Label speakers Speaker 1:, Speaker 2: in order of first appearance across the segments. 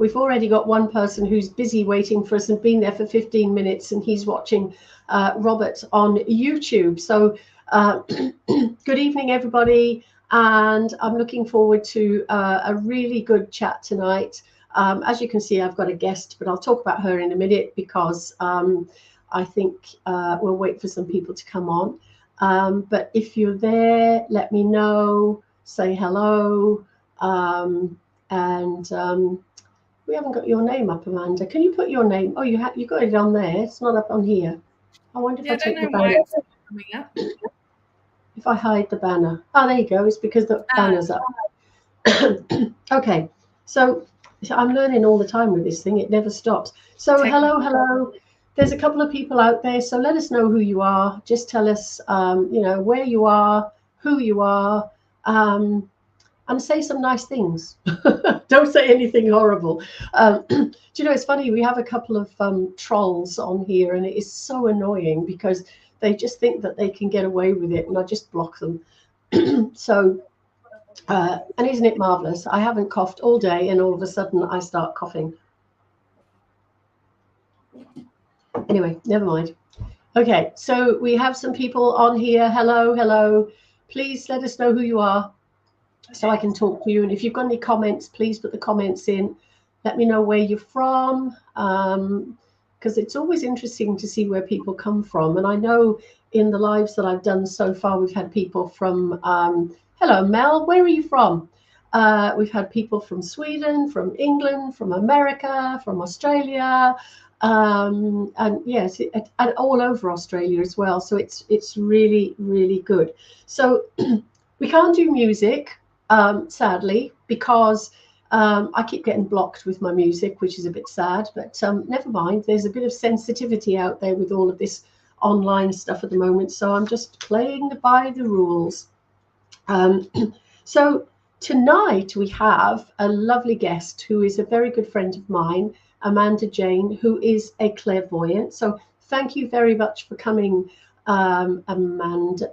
Speaker 1: we've already got one person who's busy waiting for us and been there for 15 minutes, and he's watching Robert on YouTube. So good evening, everybody. And I'm looking forward to a really good chat tonight. As you can see, I've got a guest, but I'll talk about her in a minute because I think we'll wait for some people to come on. But if you're there, let me know, say hello. We haven't got your name up, Amanda. Can you put your name? Oh, you got it on there. It's not up on here. I wonder if I take the banner.
Speaker 2: Coming up.
Speaker 1: If I hide the banner. Oh, there you go. It's because the banner's up. Okay. So I'm learning all the time with this thing. It never stops. So hello. There's a couple of people out there. So let us know who you are. Just tell us, where you are, who you are, and say some nice things. Don't say anything horrible. Do you know, it's funny. We have a couple of trolls on here, and it is so annoying because they just think that they can get away with it, and I just block them. So, and isn't it marvelous? I haven't coughed all day, and all of a sudden I start coughing. Anyway, never mind. Okay, so we have some people on here. Hello. Please let us know who you are so I can talk to you. And if you've got any comments, please put the comments in. Let me know where you're from. Because it's always interesting to see where people come from. And I know in the lives that I've done so far, we've had people from, hello, Mel, where are you from? We've had people from Sweden, from England, from America, from Australia, and yes, and all over Australia as well. So it's really, really good. So we can't do music, sadly, because I keep getting blocked with my music, which is a bit sad, but never mind. There's a bit of sensitivity out there with all of this online stuff at the moment, so I'm just playing by the rules. So tonight we have a lovely guest who is a very good friend of mine, Amanda Jane, who is a clairvoyant. So thank you very much for coming, Amanda.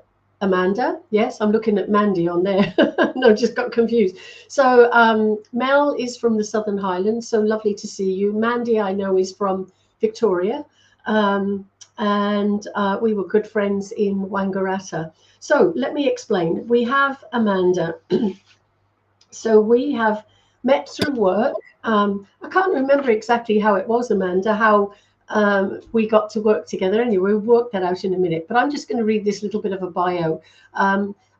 Speaker 1: Yes, I'm looking at Mandy on there. No, just got confused. So Mel is from the Southern Highlands. So lovely to see you. Mandy, I know, is from Victoria. And we were good friends in Wangaratta. So let me explain. We have Amanda. So we have met through work. I can't remember exactly how it was, Amanda, how we got to work together. Anyway, we'll work that out in a minute. But I'm just going to read this little bit of a bio.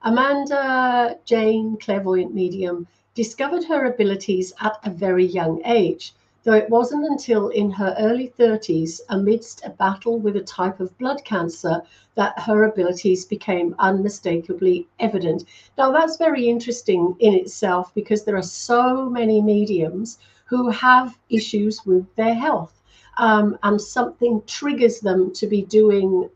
Speaker 1: Amanda Jane, clairvoyant medium, discovered her abilities at a very young age, though it wasn't until in her early 30s, amidst a battle with a type of blood cancer, that her abilities became unmistakably evident. Now, that's very interesting in itself because there are so many mediums who have issues with their health. And something triggers them to be doing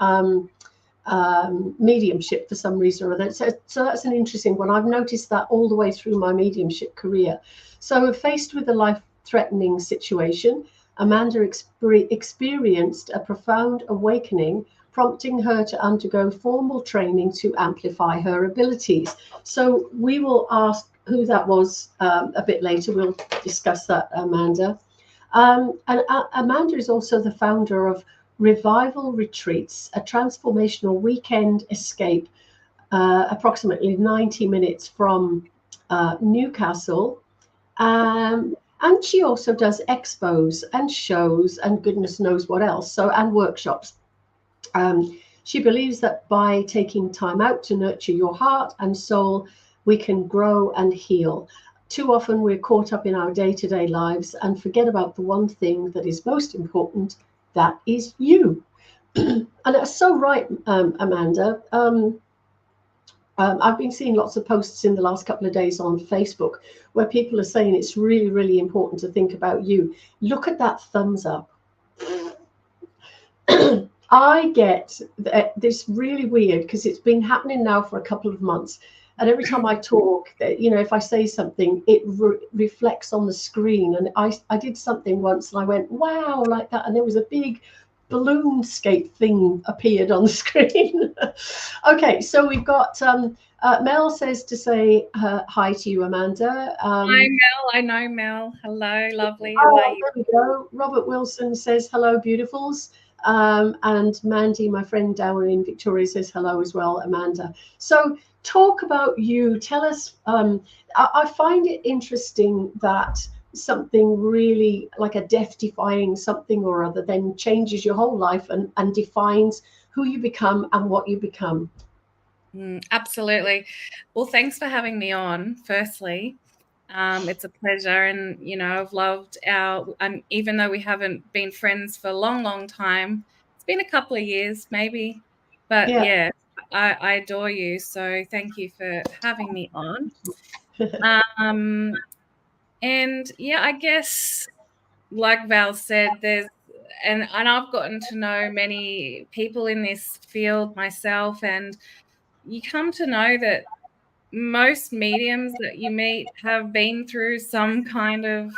Speaker 1: mediumship for some reason or other. So that's an interesting one. I've noticed that all the way through my mediumship career. So faced with a life-threatening situation, Amanda experienced a profound awakening, prompting her to undergo formal training to amplify her abilities. So we will ask who that was a bit later. We'll discuss that, Amanda. And Amanda is also the founder of Revival Retreats, a transformational weekend escape, approximately 90 minutes from Newcastle. And she also does expos and shows and goodness knows what else, and workshops. She believes that by taking time out to nurture your heart and soul, we can grow and heal. Too often we're caught up in our day-to-day lives and forget about the one thing that is most important, that is you. And that's so right, Amanda. I've been seeing lots of posts in the last couple of days on Facebook where people are saying it's really, really important to think about you. Look at that thumbs up. I get this really weird because it's been happening now for a couple of months. And every time I talk, if I say something, it reflects on the screen. And I did something once and I went, wow, like that. And there was a big balloonscape thing appeared on the screen. Okay, so we've got Mel says to say hi to you, Amanda.
Speaker 2: Hi, Mel. I know Mel. Hello, lovely. How are
Speaker 1: Oh,
Speaker 2: you?
Speaker 1: there we go. Robert Wilson says hello, beautifuls. And Mandy, my friend down in Victoria, says hello as well, Amanda. So, talk about you. Tell us. I find it interesting that something really like a death defying something or other then changes your whole life and defines who you become and what you become.
Speaker 2: Absolutely. Well, thanks for having me on, firstly. It's a pleasure. And, I've loved and even though we haven't been friends for a long, long time, it's been a couple of years, maybe. But
Speaker 1: Yeah.
Speaker 2: yeah, I adore you. So thank you for having me on. Um, and yeah, I guess, like Val said, and I've gotten to know many people in this field myself, and you come to know that most mediums that you meet have been through some kind of,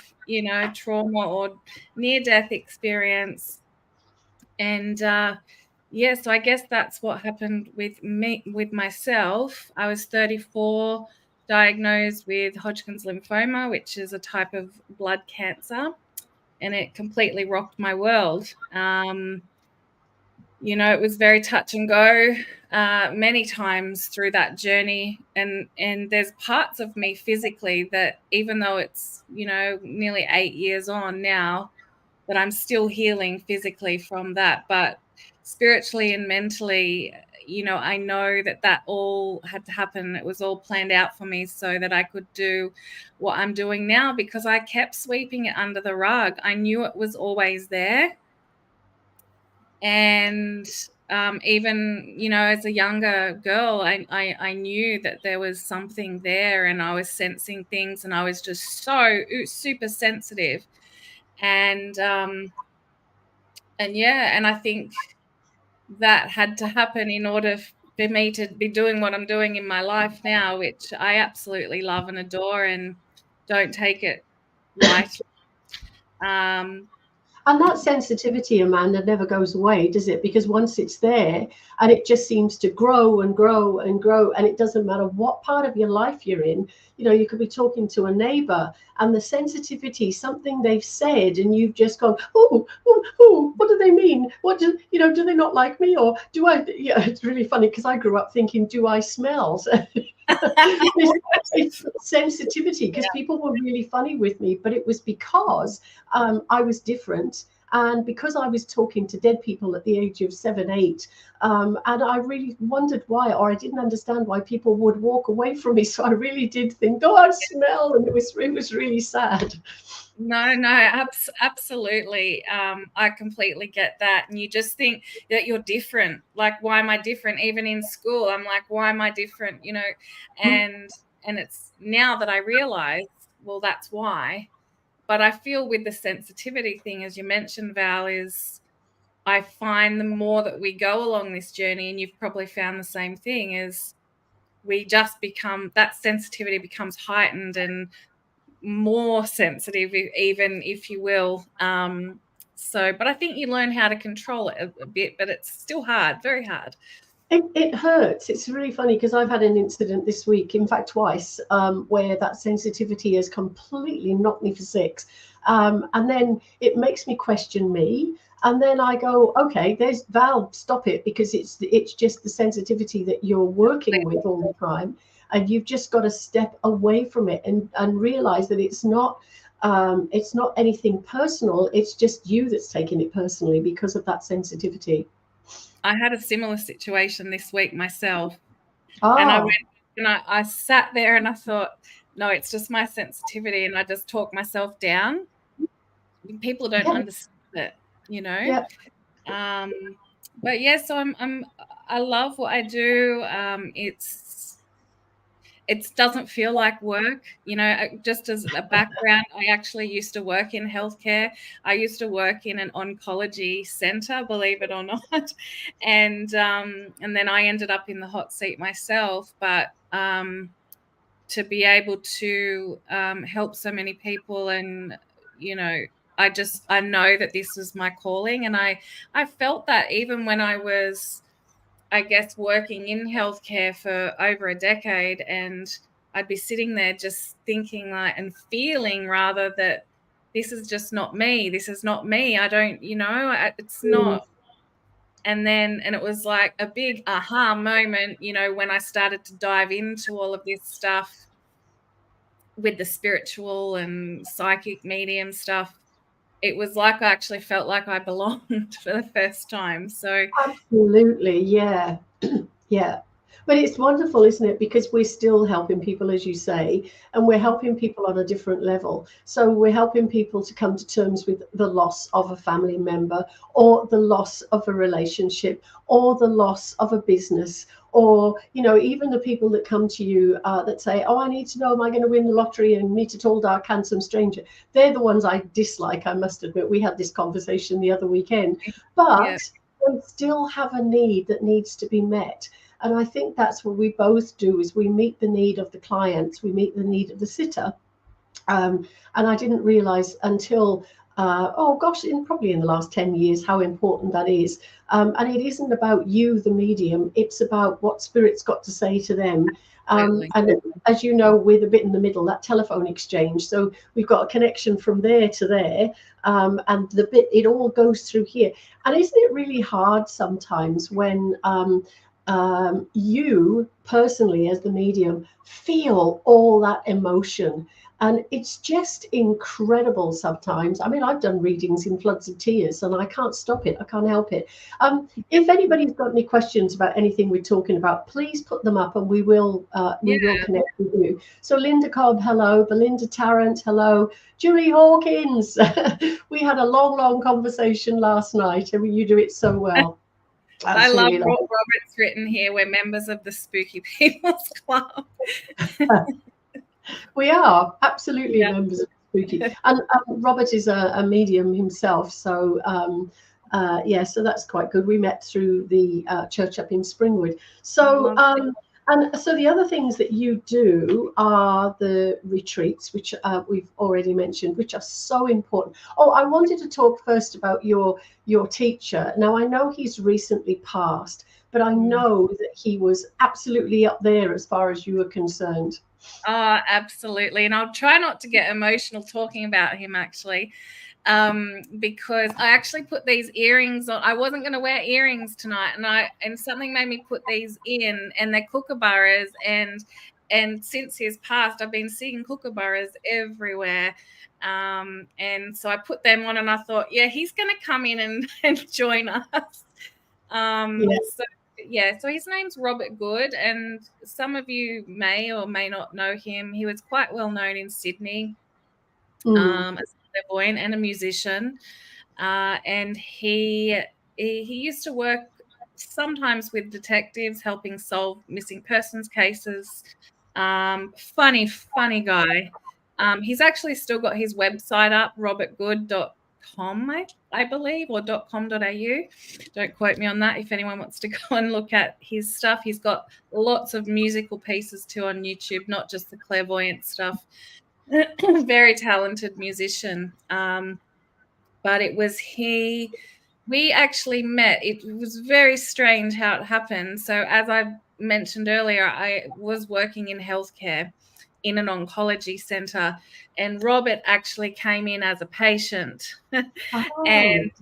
Speaker 2: trauma or near death experience. And yeah, so I guess that's what happened with me, with myself. I was 34, diagnosed with Hodgkin's lymphoma, which is a type of blood cancer, and it completely rocked my world. It was very touch and go many times through that journey, and there's parts of me physically that, even though it's nearly 8 years on now, that I'm still healing physically from that, but spiritually and mentally, I know that that all had to happen. It was all planned out for me so that I could do what I'm doing now, because I kept sweeping it under the rug. I knew it was always there. And even, as a younger girl, I knew that there was something there, and I was sensing things, and I was just so super sensitive. And yeah, and I think that had to happen in order for me to be doing what I'm doing in my life now, which I absolutely love and adore, and don't take it lightly. Um,
Speaker 1: And that sensitivity, Amanda, never goes away, does it? Because once it's there and it just seems to grow and grow and grow, and it doesn't matter what part of your life you're in, you could be talking to a neighbor and the sensitivity, something they've said, and you've just gone, oh, oh, oh, what do they mean? What do they not like me? Or do I, yeah, it's really funny because I grew up thinking, do I smell? It's sensitivity because people were really funny with me, but it was because I was different. And because I was talking to dead people at the age of 7, 8, and I really wondered why, or I didn't understand why people would walk away from me. So I really did think, oh, I smell, and it was really sad.
Speaker 2: No, absolutely. I completely get that. And you just think that you're different. Like, why am I different? Even in school, I'm like, why am I different? And it's now that I realize, well, that's why. But I feel with the sensitivity thing, as you mentioned, Val, is I find the more that we go along this journey, and you've probably found the same thing, is we just become, that sensitivity becomes heightened and more sensitive, even, if you will. But I think you learn how to control it a bit, but it's still hard, very hard.
Speaker 1: It hurts. It's really funny because I've had an incident this week, in fact, twice, where that sensitivity has completely knocked me for six. And then it makes me question me. And then I go, okay, there's Val, stop it, because it's just the sensitivity that you're working with all the time. And you've just got to step away from it and realize that it's not anything personal. It's just you that's taking it personally because of that sensitivity.
Speaker 2: I had a similar situation this week myself, and I went
Speaker 1: Ah,
Speaker 2: and I sat there and I thought, no, it's just my sensitivity, and I just talked myself down. People don't
Speaker 1: yeah,
Speaker 2: understand it, you know.
Speaker 1: yeah.
Speaker 2: Um, but yeah, so I love what I do. It doesn't feel like work. Just as a background, I actually used to work in healthcare. I used to work in an oncology center, believe it or not. And then I ended up in the hot seat myself. But to be able to help so many people, and you know I know that this was my calling, and I felt that even when I was I guess, working in healthcare for over a decade, and I'd be sitting there just thinking like, and feeling rather, that this is just not me. This is not me. I don't, it's not. And it was like a big aha moment, when I started to dive into all of this stuff with the spiritual and psychic medium stuff. It was like I actually felt like I belonged for the first time. So
Speaker 1: Absolutely, yeah. Yeah. But it's wonderful, isn't it? Because we're still helping people, as you say, and we're helping people on a different level. So we're helping people to come to terms with the loss of a family member, or the loss of a relationship, or the loss of a business, or, even the people that come to you that say, oh, I need to know, am I going to win the lottery and meet a tall, dark, handsome stranger? They're the ones I dislike, I must admit. We had this conversation the other weekend.
Speaker 2: yeah,
Speaker 1: But they still have a need that needs to be met. And I think that's what we both do, is we meet the need of the clients, we meet the need of the sitter. And I didn't realize until, oh gosh, probably in the last 10 years, how important that is. And it isn't about you, the medium, it's about what spirit's got to say to them.
Speaker 2: absolutely.
Speaker 1: And as you know, we're the bit in the middle, that telephone exchange. So we've got a connection from there to there. And it all goes through here. And isn't it really hard sometimes when you personally, as the medium, feel all that emotion? And it's just incredible sometimes. I mean, I've done readings in floods of tears, and I can't stop it. I can't help it. If anybody's got any questions about anything we're talking about, please put them up, and we will connect with you. So Linda Cobb, hello. Belinda Tarrant, hello. Julie Hawkins. We had a long, long conversation last night, and you do it so well.
Speaker 2: I love
Speaker 1: Absolutely.
Speaker 2: what Robert's written here. We're members of the Spooky People's Club.
Speaker 1: We are absolutely
Speaker 2: Yeah.
Speaker 1: members of Spooky, and Robert is a medium himself. So so that's quite good. We met through the church up in Springwood. So and so the other things that you do are the retreats, which we've already mentioned, which are so important. Oh, I wanted to talk first about your teacher. Now I know he's recently passed, but I know that he was absolutely up there as far as you were concerned.
Speaker 2: Oh, absolutely. And I'll try not to get emotional talking about him, actually, because I actually put these earrings on. I wasn't going to wear earrings tonight, and something made me put these in, and they're kookaburras. And since his passed, I've been seeing kookaburras everywhere. And so I put them on, and I thought, yeah, he's going to come in and join us. So his name's Robert Good, and some of you may or may not know him. He was quite well known in Sydney as a clairvoyant and a musician. And he used to work sometimes with detectives, helping solve missing persons cases. Funny guy. He's actually still got his website up, robertgood.com, I believe, or .com.au. Don't quote me on that if anyone wants to go and look at his stuff. He's got lots of musical pieces too on YouTube, not just the clairvoyant stuff. Very talented musician. But it was we actually met. It was very strange how it happened. So as I mentioned earlier, I was working in healthcare in an oncology center, and Robert actually came in as a patient. And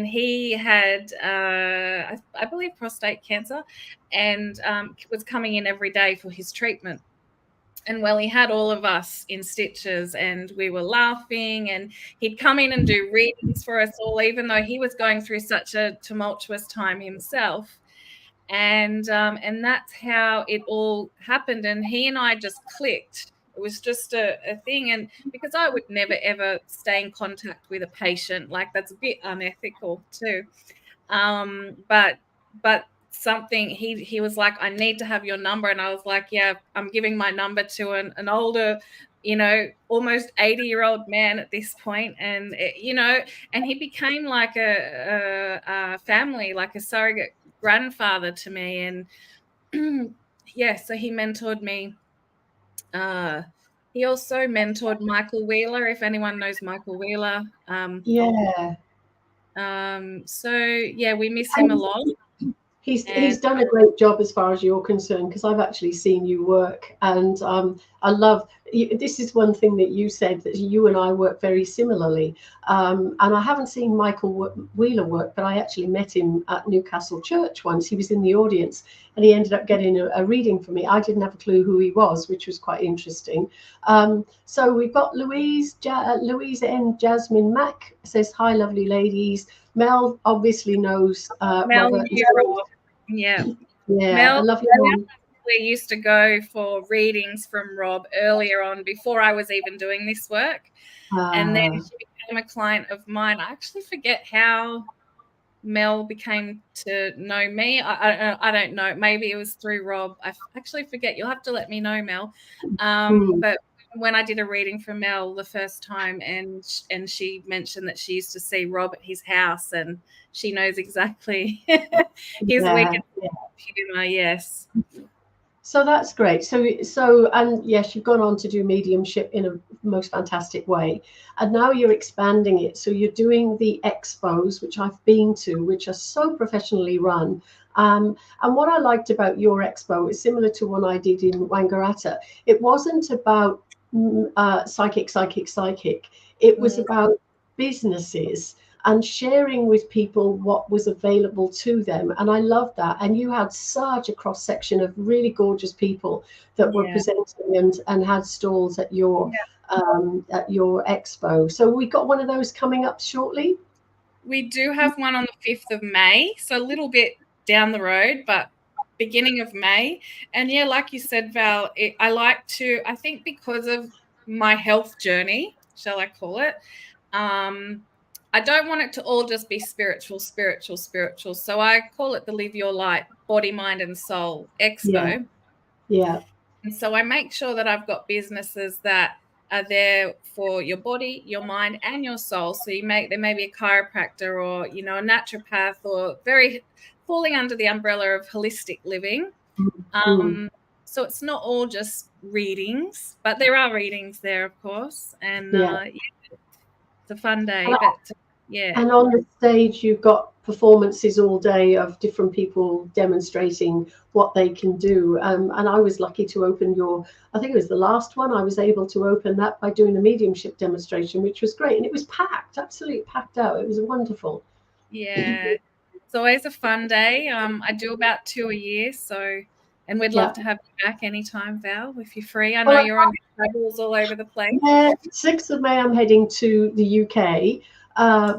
Speaker 2: he had, I believe, prostate cancer, and was coming in every day for his treatment. And well, he had all of us in stitches, and we were laughing, and he'd come in and do readings for us all, even though he was going through such a tumultuous time himself. And that's how it all happened. And he and I just clicked. It was just a thing. And because I would never, ever stay in contact with a patient, like that's a bit unethical too. But something, he was like, I need to have your number. And I was like, yeah, I'm giving my number to an older, almost 80-year-old man at this point. And, and he became like a family, like a surrogate grandfather to me. And so he mentored me. He also mentored Michael Wheeler, if anyone knows Michael Wheeler.
Speaker 1: Yeah.
Speaker 2: So yeah, we miss him a lot. And
Speaker 1: He's done a great job as far as you're concerned, because I've actually seen you work, and I love. This is one thing that you said, that you and I work very similarly. And I haven't seen Michael Wheeler work, but I actually met him at Newcastle Church once. He was in the audience, and he ended up getting a reading for me. I didn't have a clue who he was, which was quite interesting. So we've got Louise N. Jasmine Mack says, "Hi, lovely ladies." Mel obviously knows
Speaker 2: Mel,
Speaker 1: Robert.
Speaker 2: yeah,
Speaker 1: Yeah, a
Speaker 2: Mel.
Speaker 1: lovely one.
Speaker 2: We used to go for readings from Rob earlier on, before I was even doing this work, and then she became a client of mine. I actually forget how Mel became to know me. I don't know. Maybe it was through Rob. I actually forget. You'll have to let me know, Mel. But when I did a reading for Mel the first time, and she mentioned that she used to see Rob at his house, and she knows exactly his wicked humor. Yes.
Speaker 1: So that's great. So, and yes, you've gone on to do mediumship in a most fantastic way, and now you're expanding it. So you're doing the expos, which I've been to, which are so professionally run. And what I liked about your expo is similar to one I did in Wangaratta. It wasn't about psychic. It was about businesses and sharing with people what was available to them. And I love that. And you had such a cross section of really gorgeous people that were presenting and had stalls at your expo. So we got one of those coming up shortly.
Speaker 2: We do have one on the 5th of May, so a little bit down the road, but beginning of May. And yeah, like you said, Val, I think because of my health journey, shall I call it, I don't want it to all just be spiritual. So I call it the Live Your Light Body, Mind and Soul Expo.
Speaker 1: Yeah.
Speaker 2: And so I make sure that I've got businesses that are there for your body, your mind, and your soul. So there may be a chiropractor, or a naturopath, or very falling under the umbrella of holistic living. So it's not all just readings, but there are readings there, of course. And it's a fun day.
Speaker 1: And on the stage, you've got performances all day of different people demonstrating what they can do. And I was lucky to open I think it was the last one. I was able to open that by doing a mediumship demonstration, which was great. And it was packed, absolutely packed out. It was wonderful.
Speaker 2: Yeah. It's always a fun day. I do about 2 a year. And we'd love to have you back anytime, Val, if you're free. I know you're on your travels all over the place.
Speaker 1: Yeah, 6th of May, I'm heading to the UK.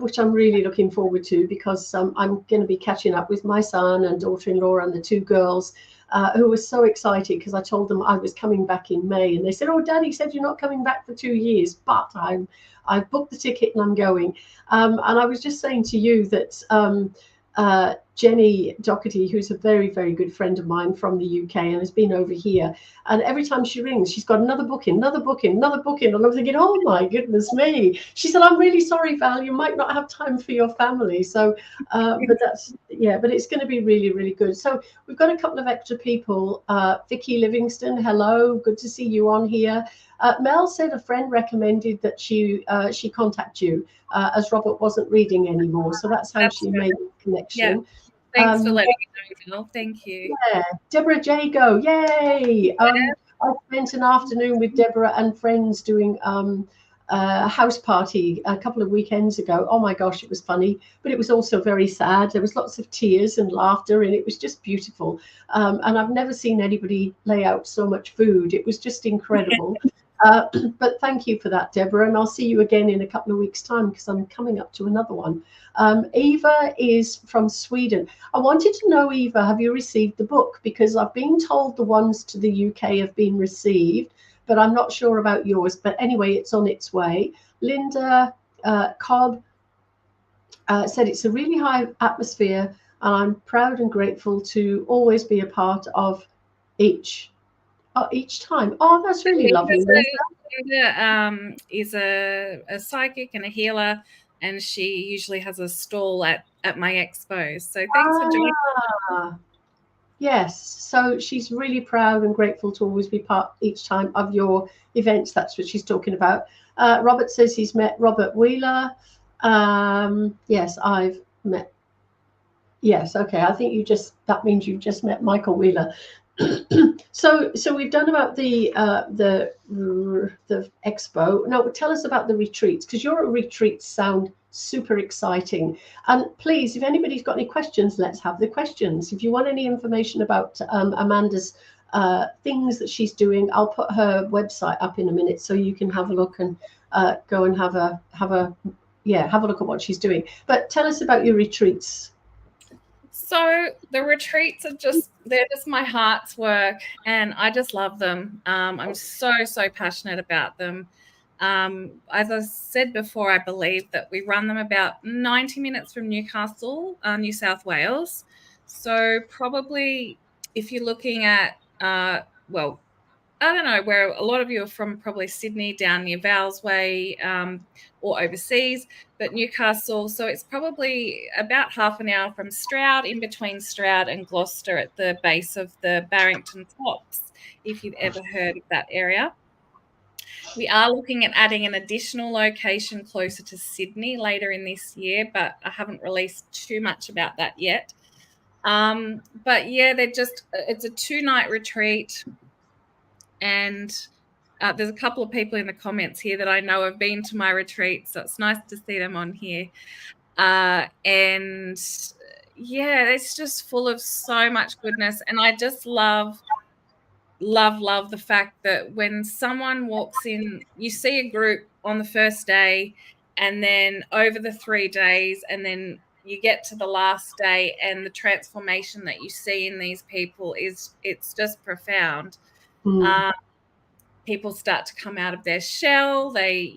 Speaker 1: Which I'm really looking forward to, because I'm going to be catching up with my son and daughter-in-law and the 2 girls, who were so excited because I told them I was coming back in May, and they said, "Oh, Daddy said you're not coming back for 2 years," but I've booked the ticket and I'm going. And I was just saying to you that Jenny Doherty, who's a very, very good friend of mine from the UK and has been over here, and every time she rings, she's got another booking. And I'm thinking, oh my goodness me. She said, "I'm really sorry, Val, you might not have time for your family." So, but it's going to be really, really good. So we've got a couple of extra people. Vicky Livingston, hello, good to see you on here. Mel said a friend recommended that she contact you, as Robert wasn't reading anymore. So that's how she made the connection.
Speaker 2: Yeah. Thanks for letting me know, Mel. Thank you.
Speaker 1: Yeah, Deborah Jago, yay! I spent an afternoon with Deborah and friends doing a house party a couple of weekends ago. Oh my gosh, it was funny, but it was also very sad. There was lots of tears and laughter, and it was just beautiful. And I've never seen anybody lay out so much food. It was just incredible. But thank you for that, Deborah, and I'll see you again in a couple of weeks' time, because I'm coming up to another one. Eva is from Sweden. I wanted to know, Eva, have you received the book? Because I've been told the ones to the UK have been received, but I'm not sure about yours. But anyway, it's on its way. Linda Cobb said it's a really high atmosphere, and I'm proud and grateful to always be a part of each time. Oh, that's really lovely.
Speaker 2: Linda is a psychic and a healer, and she usually has a stall at my expos. So thanks for joining.
Speaker 1: Yes, so she's really proud and grateful to always be part each time of your events. That's what she's talking about. Robert says he's met Robert Wheeler. Yes, I've met Yes, okay. I think that means you just met Michael Wheeler. So we've done about the expo. Now tell us about the retreats, because your retreats sound super exciting. And please, if anybody's got any questions, let's have the questions. If you want any information about Amanda's things that she's doing, I'll put her website up in a minute so you can have a look and go and have a look at what she's doing. But tell us about your retreats.
Speaker 2: So the retreats they're just my heart's work, and I just love them. I'm so passionate about them. As I said before, I believe that we run them about 90 minutes from Newcastle, New South Wales. So probably if you're looking at, well, I don't know, where a lot of you are from, probably Sydney, down near Val's Way, or overseas, but Newcastle. So it's probably about half an hour from Stroud, in between Stroud and Gloucester, at the base of the Barrington Tops, if you've ever heard of that area. We are looking at adding an additional location closer to Sydney later in this year, but I haven't released too much about that yet. But yeah, it's a 2-night retreat. And there's a couple of people in the comments here that I know have been to my retreat, so it's nice to see them on here. And yeah, it's just full of so much goodness. And I just love the fact that when someone walks in, you see a group on the first day, and then over the 3 days, and then you get to the last day, and the transformation that you see in these people it's just profound. People start to come out of their shell. They,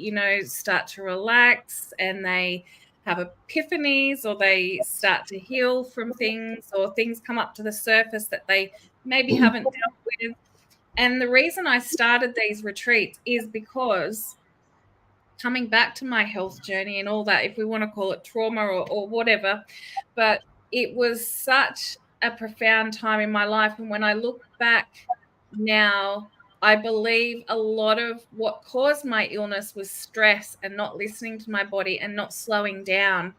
Speaker 2: start to relax, and they have epiphanies, or they start to heal from things, or things come up to the surface that they maybe haven't dealt with. And the reason I started these retreats is because, coming back to my health journey and all that, if we want to call it trauma or whatever, but it was such a profound time in my life. And when I look back now, I believe a lot of what caused my illness was stress and not listening to my body and not slowing down.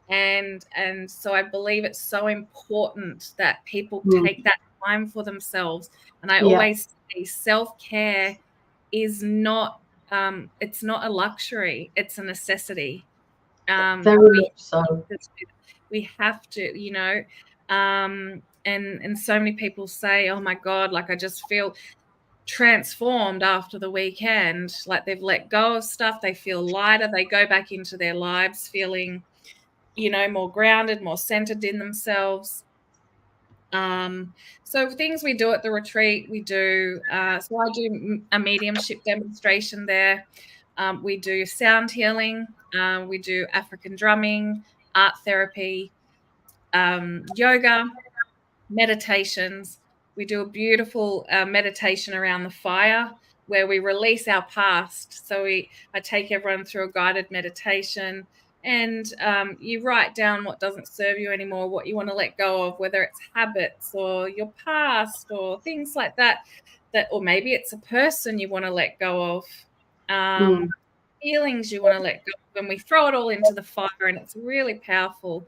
Speaker 2: And so I believe it's so important that people take that time for themselves. And I always say self-care is not, it's not a luxury, it's a necessity.
Speaker 1: Very much so.
Speaker 2: We have to, and so many people say, oh my God, like I just feel transformed after the weekend, like they've let go of stuff, they feel lighter, they go back into their lives feeling, more grounded, more centered in themselves. So things we do at the retreat, we do, so I do a mediumship demonstration there. We do sound healing, we do African drumming, art therapy, yoga, meditations. We do a beautiful meditation around the fire where we release our past. So I take everyone through a guided meditation, and you write down what doesn't serve you anymore, what you want to let go of, whether it's habits or your past or things like that, or maybe it's a person you want to let go of, feelings you want to let go of, and we throw it all into the fire, and it's a really powerful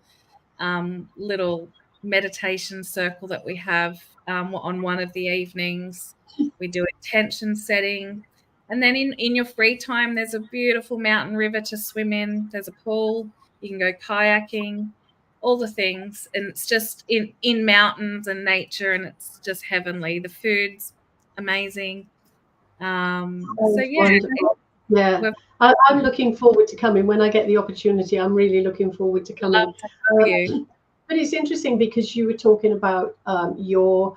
Speaker 2: little meditation circle that we have on one of the evenings. We do intention setting. And then in your free time, there's a beautiful mountain river to swim in. There's a pool. You can go kayaking, all the things. And it's just in mountains and nature, and it's just heavenly. The food's amazing. So, yeah.
Speaker 1: Wonderful. Yeah. I'm looking forward to coming. When I get the opportunity, I'm really looking forward to coming.
Speaker 2: Love to have you.
Speaker 1: But it's interesting because you were talking about your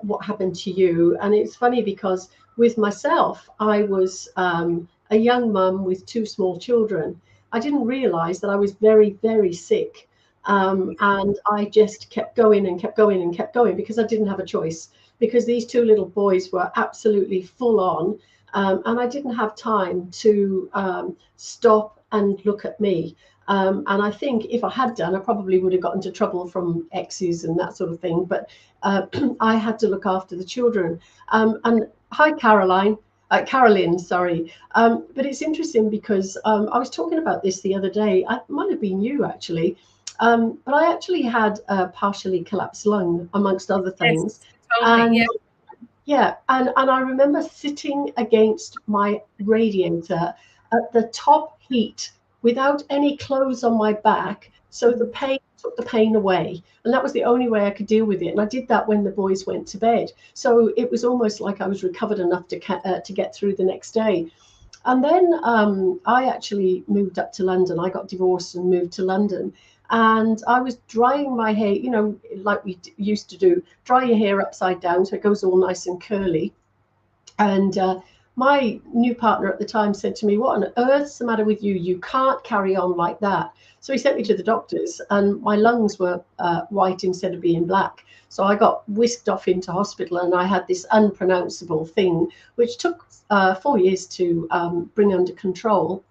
Speaker 1: what happened to you, and it's funny because with myself, I was a young mum with 2 small children. I didn't realize that I was very, very sick, and I just kept going and kept going and kept going because I didn't have a choice, because these 2 little boys were absolutely full on, and I didn't have time to stop and look at me. And I think if I had done, I probably would have got into trouble from exes and that sort of thing. But I had to look after the children. And hi, Carolyn, sorry. But it's interesting because I was talking about this the other day. It might have been you, actually. But I actually had a partially collapsed lung, amongst other things.
Speaker 2: Yes, you told me.
Speaker 1: And
Speaker 2: Yeah.
Speaker 1: yeah, and I remember sitting against my radiator at the top heat without any clothes on my back. So the pain took the pain away. And that was the only way I could deal with it. And I did that when the boys went to bed. So it was almost like I was recovered enough to get through the next day. And then I actually moved up to London. I got divorced and moved to London. And I was drying my hair, like we used to do, dry your hair upside down so it goes all nice and curly. And my new partner at the time said to me, "What on earth's the matter with you? You can't carry on like that." So he sent me to the doctors, and my lungs were white instead of being black. So I got whisked off into hospital, and I had this unpronounceable thing, which took 4 years to bring under control.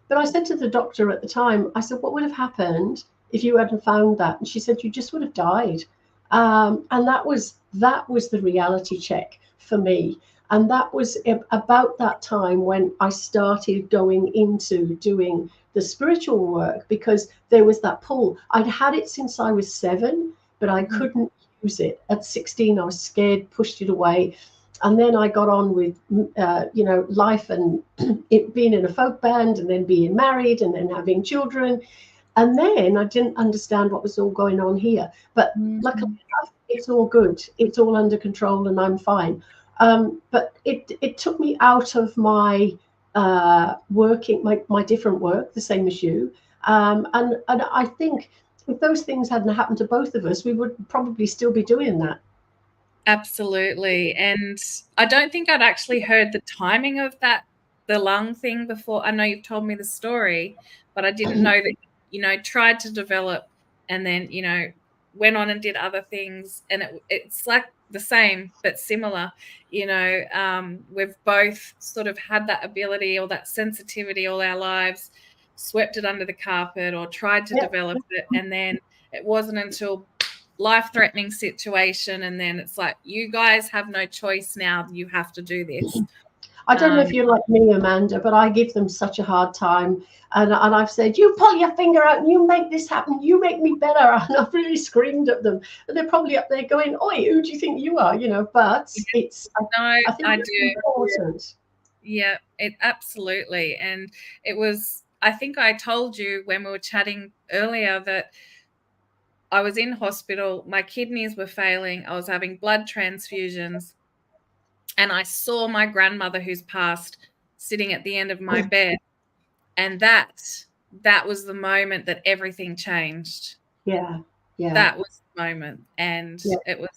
Speaker 1: But I said to the doctor at the time, I said, "What would have happened if you hadn't found that?" And she said, "You just would have died." And that was the reality check for me. And that was about that time when I started going into doing the spiritual work, because there was that pull. I'd had it since I was 7, but I couldn't use it. At 16, I was scared, pushed it away. And then I got on with, life and it being in a folk band, and then being married, and then having children. And then I didn't understand what was all going on here. But luckily enough, it's all good. It's all under control, and I'm fine. But it took me out of my working, my different work, the same as you. And I think if those things hadn't happened to both of us, we would probably still be doing that.
Speaker 2: Absolutely. And I don't think I'd actually heard the timing of that, the lung thing before. I know you've told me the story, but I didn't know that, tried to develop and then, went on and did other things. And it's like the same, but similar. We've both sort of had that ability or that sensitivity all our lives, swept it under the carpet or tried to develop it. And then it wasn't until life-threatening situation, and then it's like, you guys have no choice now, you have to do this.
Speaker 1: I don't know if you're like me, Amanda, but I give them such a hard time. And I've said, "You pull your finger out and you make this happen. You make me better." And I've really screamed at them. And they're probably up there going, "Oi, who do you think you are?" But it's, I think
Speaker 2: I
Speaker 1: it's
Speaker 2: do.
Speaker 1: important.
Speaker 2: Yeah, it absolutely. And it was, I think I told you when we were chatting earlier that I was in hospital, my kidneys were failing, I was having blood transfusions, and I saw my grandmother who's passed sitting at the end of my bed. And that was the moment that everything changed.
Speaker 1: Yeah.
Speaker 2: That was the moment. And it was,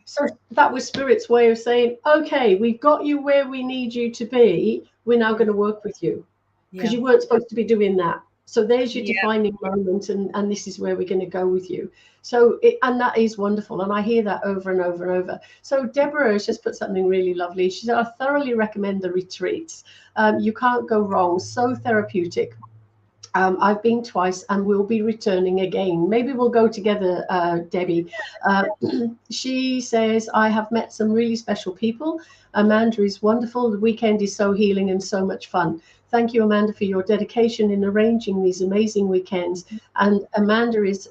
Speaker 1: So that was Spirit's way of saying, "Okay, we've got you where we need you to be. We're now going to work with you, because you weren't supposed to be doing that. So there's your defining moment, and this is where we're going to go with you." So and that is wonderful, and I hear that over and over and over. So Deborah has just put something really lovely. She said, "I thoroughly recommend the retreats. You can't go wrong. So therapeutic. I've been twice and will be returning again. Maybe we'll go together, Debbie." She says, "I have met some really special people. Amanda is wonderful. The weekend is so healing and so much fun. Thank you, Amanda, for your dedication in arranging these amazing weekends." And Amanda is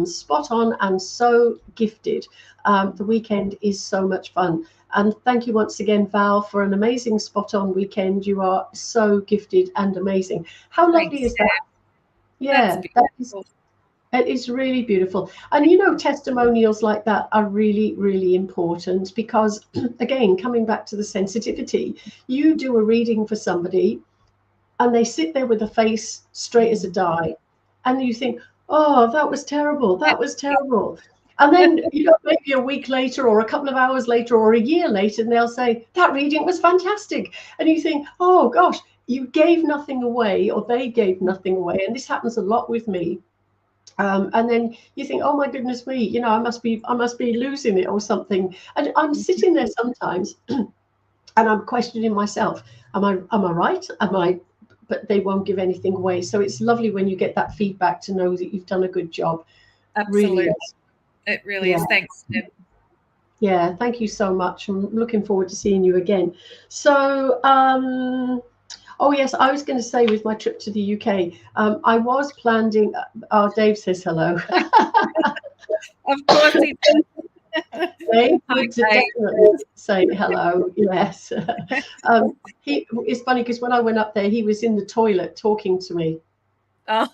Speaker 1: spot on and so gifted. The weekend is so much fun. And thank you once again, Val, for an amazing spot on weekend. You are so gifted and amazing. How lovely is that? Yeah, it is really beautiful. And testimonials like that are really, really important, because again, coming back to the sensitivity, you do a reading for somebody and they sit there with a face straight as a die. And you think, "Oh, that was terrible. That was terrible." And then, maybe a week later or a couple of hours later or a year later, and they'll say, "That reading was fantastic." And you think, "Oh gosh, you gave nothing away," or they gave nothing away. And this happens a lot with me. And then you think, "Oh my goodness me, I must be losing it or something." And I'm sitting there sometimes and I'm questioning myself. Am I right? But they won't give anything away. So it's lovely when you get that feedback to know that you've done a good job.
Speaker 2: Absolutely.
Speaker 1: Really,
Speaker 2: it really is. Thanks, Deb.
Speaker 1: Yeah, thank you so much. I'm looking forward to seeing you again. So, Oh yes, I was going to say with my trip to the UK, I was planning. Oh, Dave says hello.
Speaker 2: Of course he does.
Speaker 1: Dave
Speaker 2: Hi,
Speaker 1: would
Speaker 2: Dave.
Speaker 1: definitely say hello. Yes. It's funny because when I went up there, he was in the toilet talking to me,
Speaker 2: Oh,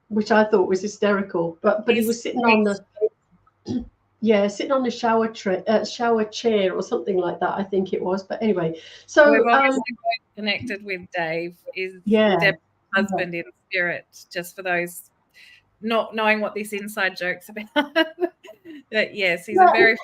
Speaker 1: which I thought was hysterical. But he was sitting on the sitting on the shower chair or something like that. I think it was. But anyway, so
Speaker 2: we've obviously both connected with Dave. Is
Speaker 1: yeah.
Speaker 2: Deb's husband in spirit? Just for those not knowing what this inside joke's about. But yes, he's a very.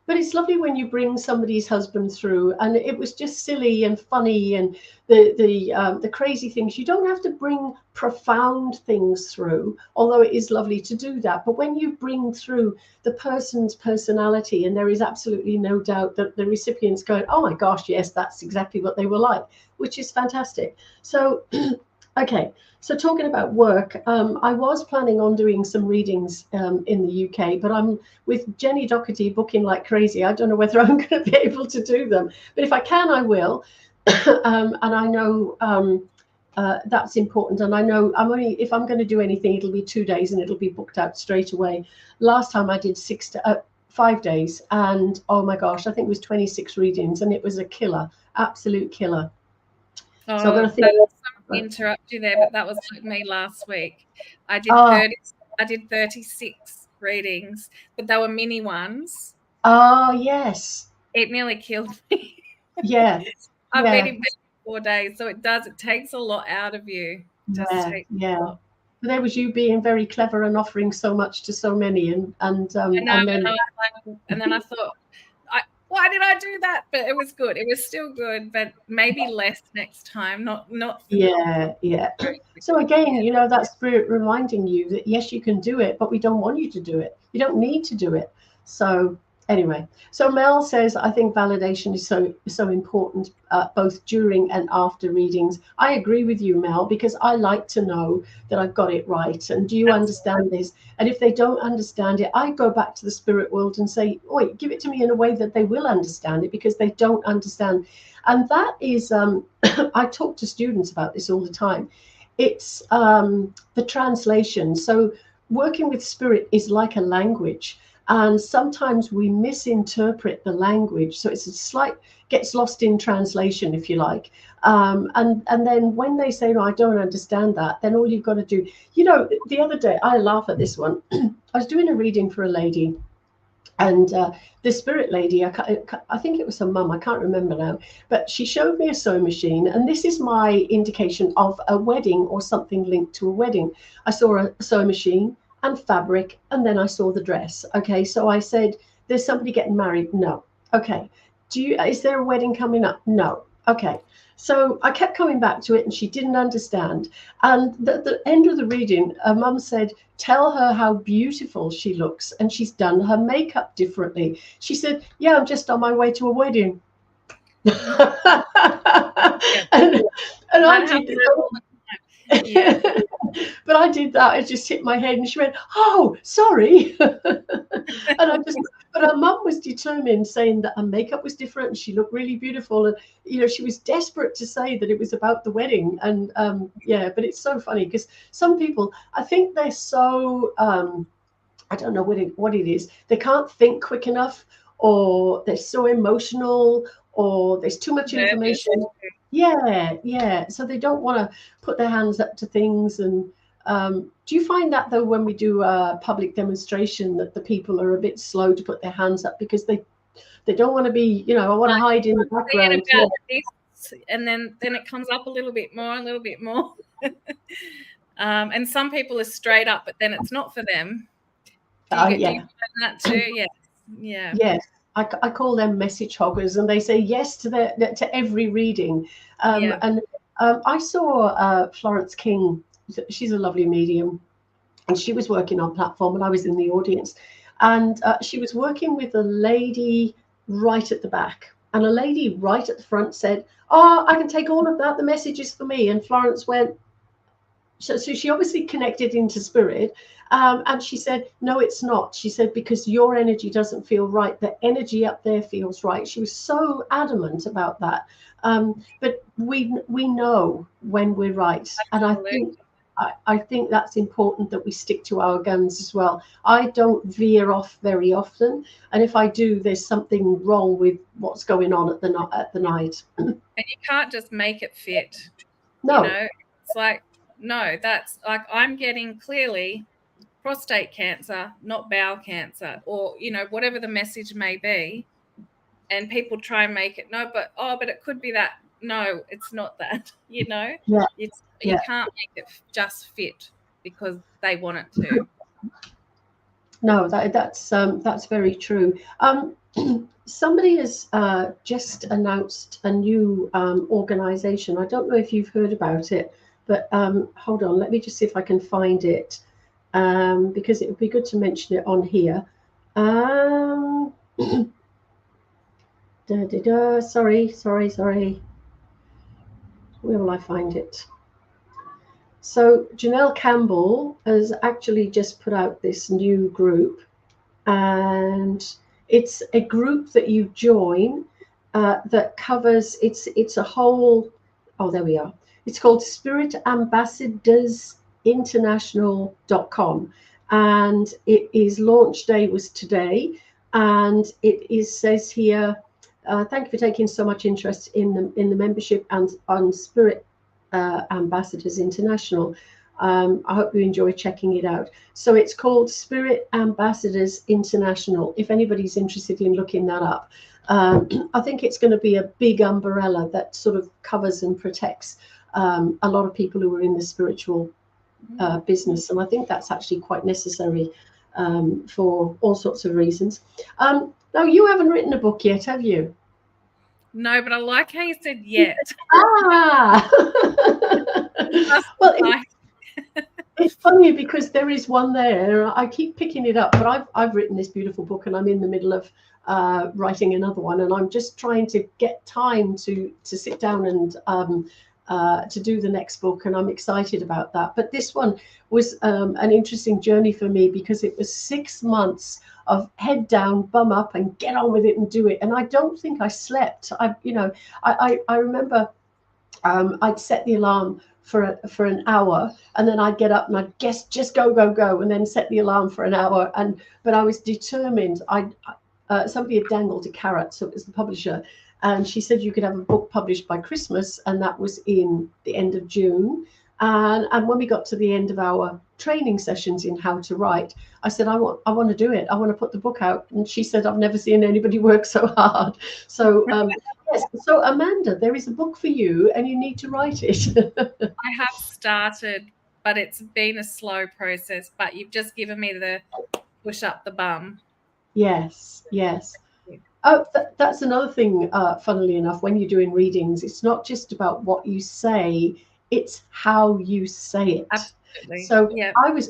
Speaker 1: But it's lovely when you bring somebody's husband through, and it was just silly and funny, and the crazy things. You don't have to bring profound things through, although it is lovely to do that. But when you bring through the person's personality, and there is absolutely no doubt that the recipient's going, "Oh my gosh, yes, that's exactly what they were like," which is fantastic. So. Okay, so talking about work, I was planning on doing some readings in the UK, but I'm with Jenny Doherty booking like crazy. I don't know whether I'm going to be able to do them, but if I can, I will. And I know that's important. And I know if I'm going to do anything, it'll be 2 days and it'll be booked out straight away. Last time I did 5 days, and oh my gosh, I think it was 26 readings, and it was a killer, absolute killer.
Speaker 2: Oh,
Speaker 1: so I'm going to think.
Speaker 2: Interrupt you there, but that was like me last week. I did 36 readings, but they were mini ones.
Speaker 1: Oh yes.
Speaker 2: It nearly killed me.
Speaker 1: Yeah.
Speaker 2: I've been in bed for 4 days, so it takes a lot out of you.
Speaker 1: Yeah. But there was you being very clever and offering so much to so many, and then
Speaker 2: I thought, why did I do that? But it was good. It was still good, but maybe less next time. Not.
Speaker 1: Yeah. So again, that spirit reminding you that yes, you can do it, but we don't want you to do it. You don't need to do it. So anyway, so Mel says, I think validation is so important, both during and after readings. I agree with you, Mel, because I like to know that I've got it right. And do you understand this? And if they don't understand it, I go back to the spirit world and say, wait, give it to me in a way that they will understand it, because they don't understand. And that is, I talk to students about this all the time. It's the translation. So working with spirit is like a language. And sometimes we misinterpret the language, so it's a slight gets lost in translation, if you like. And then when they say, "No, I don't understand that," then all you've got to do, the other day, I laugh at this one. I was doing a reading for a lady, and the spirit lady, I think it was her mum, I can't remember now, but she showed me a sewing machine, and this is my indication of a wedding or something linked to a wedding. I saw a sewing machine and fabric, and then I saw the dress. Okay, so I said, there's somebody getting married? No. Okay. Is there a wedding coming up? No. Okay. So I kept coming back to it, and she didn't understand. And the end of the reading, her mum said, tell her how beautiful she looks, and she's done her makeup differently. She said, yeah, I'm just on my way to a wedding.
Speaker 2: Yeah.
Speaker 1: and I did yeah. But I did that. I just hit my head, and she went, "Oh, sorry." But her mum was determined, saying that her makeup was different and she looked really beautiful, and she was desperate to say that it was about the wedding. And but it's so funny because some people, I think they're so I don't know what it is. They can't think quick enough, or they're so emotional, or there's too much information. Yeah. So they don't want to put their hands up to things. And do you find that, though, when we do a public demonstration, that the people are a bit slow to put their hands up because they don't want to be, I want to hide in the background.
Speaker 2: And then it comes up a little bit more. And some people are straight up, but then it's not for them. Do you find that too? Yeah.
Speaker 1: Yes. I call them message hoggers, and they say yes to every reading. And I saw Florence King. She's a lovely medium, and she was working on platform, and I was in the audience, and she was working with a lady right at the back, and a lady right at the front said, "Oh, I can take all of that. The message is for me." And Florence went, so she obviously connected into spirit, and she said, no, it's not. She said, because your energy doesn't feel right, the energy up there feels right. She was so adamant about that. But we know when we're right, and I think that's important, that we stick to our guns as well. I don't veer off very often, and if I do, there's something wrong with what's going on at the night.
Speaker 2: And you can't just make it fit.
Speaker 1: No.
Speaker 2: You know, it's like, no, that's like, I'm getting clearly prostate cancer, not bowel cancer, or, you know, whatever the message may be. And people try and make it, no, but it could be that. No, it's not that. You know,
Speaker 1: Yeah.
Speaker 2: You can't make it just fit because they want it to.
Speaker 1: No, that's very true. Somebody has just announced a new organization. I don't know if you've heard about it, but hold on, let me just see if I can find it, because it would be good to mention it on here. Sorry. Where will I find it? So Janelle Campbell has actually just put out this new group, and it's a group that you join that covers, it's a whole, oh, there we are. It's called spiritambassadorsinternational.com, and its launch day was today, and says here, thank you for taking so much interest in the membership and on Spirit Ambassadors International. I hope you enjoy checking it out. So it's called Spirit Ambassadors International, if anybody's interested in looking that up. I think it's going to be a big umbrella that sort of covers and protects a lot of people who are in the spiritual business. And I think that's actually quite necessary for all sorts of reasons. Now, you haven't written a book yet, have you?
Speaker 2: No, but I like how you said yet.
Speaker 1: Well, it's funny because there is one there. I keep picking it up, but I've written this beautiful book, and I'm in the middle of writing another one, and I'm just trying to get time to sit down and to do the next book, and I'm excited about that. But this one was an interesting journey for me because it was 6 months of head down, bum up, and get on with it and do it. And I don't think I slept. I remember I'd set the alarm for an hour, and then I'd get up and I'd just go, and then set the alarm for an hour. But I was determined. Somebody had dangled a carrot, so it was the publisher, and she said you could have a book published by Christmas, and that was in the end of June. And when we got to the end of our training sessions in how to write, I said, I want to do it. I want to put the book out. And she said, I've never seen anybody work so hard. So yes. So Amanda, there is a book for you, and you need to write it.
Speaker 2: I have started, but it's been a slow process. But you've just given me the push up the bum.
Speaker 1: Yes. Oh, that's another thing, funnily enough, when you're doing readings, it's not just about what you say, it's how you say it.
Speaker 2: Absolutely.
Speaker 1: So yeah. I was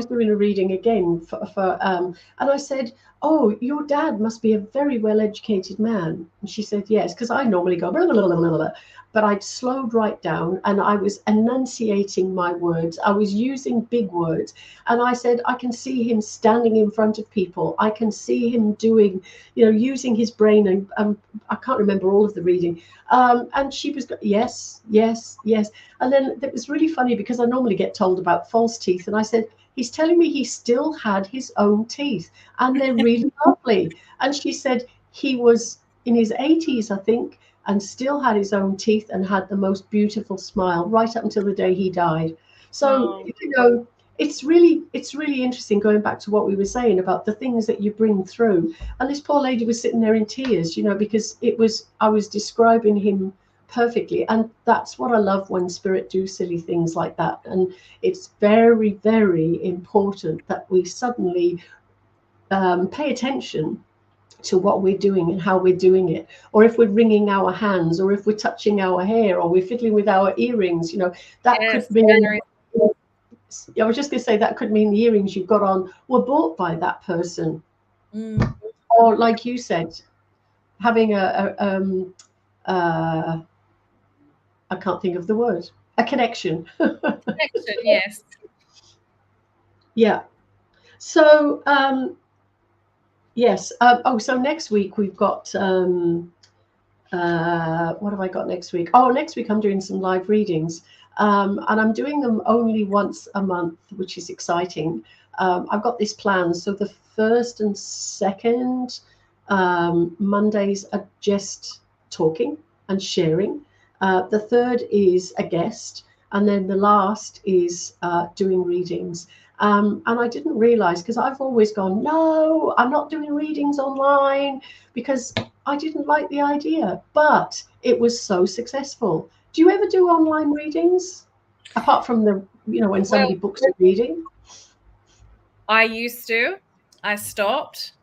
Speaker 1: doing a reading again for and I said, oh, your dad must be a very well-educated man. And she said, yes, because I normally go blah, blah, blah, blah, blah. But I'd slowed right down, and I was enunciating my words. I was using big words. And I said, I can see him standing in front of people. I can see him doing, using his brain. And I can't remember all of the reading. And she was, yes. And then it was really funny because I normally get told about false teeth. And I said, he's telling me he still had his own teeth, and they're really lovely. And she said he was in his 80s, I think, and still had his own teeth and had the most beautiful smile right up until the day he died. So, it's really interesting, going back to what we were saying about the things that you bring through. And this poor lady was sitting there in tears, because I was describing him perfectly. And that's what I love when spirit do silly things like that. And it's very, very important that we suddenly pay attention to what we're doing and how we're doing it, or if we're wringing our hands, or if we're touching our hair, or we're fiddling with our earrings, that could mean, I was just going to say, that could mean the earrings you've got on were bought by that person. Or like you said, having I can't think of the word. a connection.
Speaker 2: Connection, yes.
Speaker 1: Yeah. So yes. So next week we've got what have I got next week? Oh, next week I'm doing some live readings, and I'm doing them only once a month, which is exciting. I've got this plan. So the first and second Mondays are just talking and sharing. The third is a guest, and then the last is doing readings. And I didn't realize, because I've always gone, no, I'm not doing readings online, because I didn't like the idea, but it was so successful. Do you ever do online readings, apart from when somebody
Speaker 2: Well,
Speaker 1: books a reading?
Speaker 2: I used to. I stopped,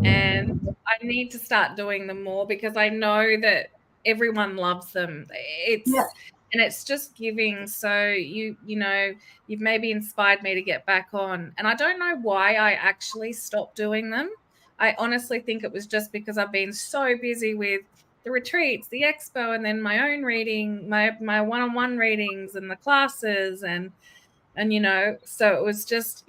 Speaker 2: and I need to start doing them more because I know that everyone loves them.
Speaker 1: Yeah.
Speaker 2: It's just giving. So you've maybe inspired me to get back on. And I don't know why I actually stopped doing them. I honestly think it was just because I've been so busy with the retreats, the expo, and then my own reading, my one-on-one readings and the classes, and so it was just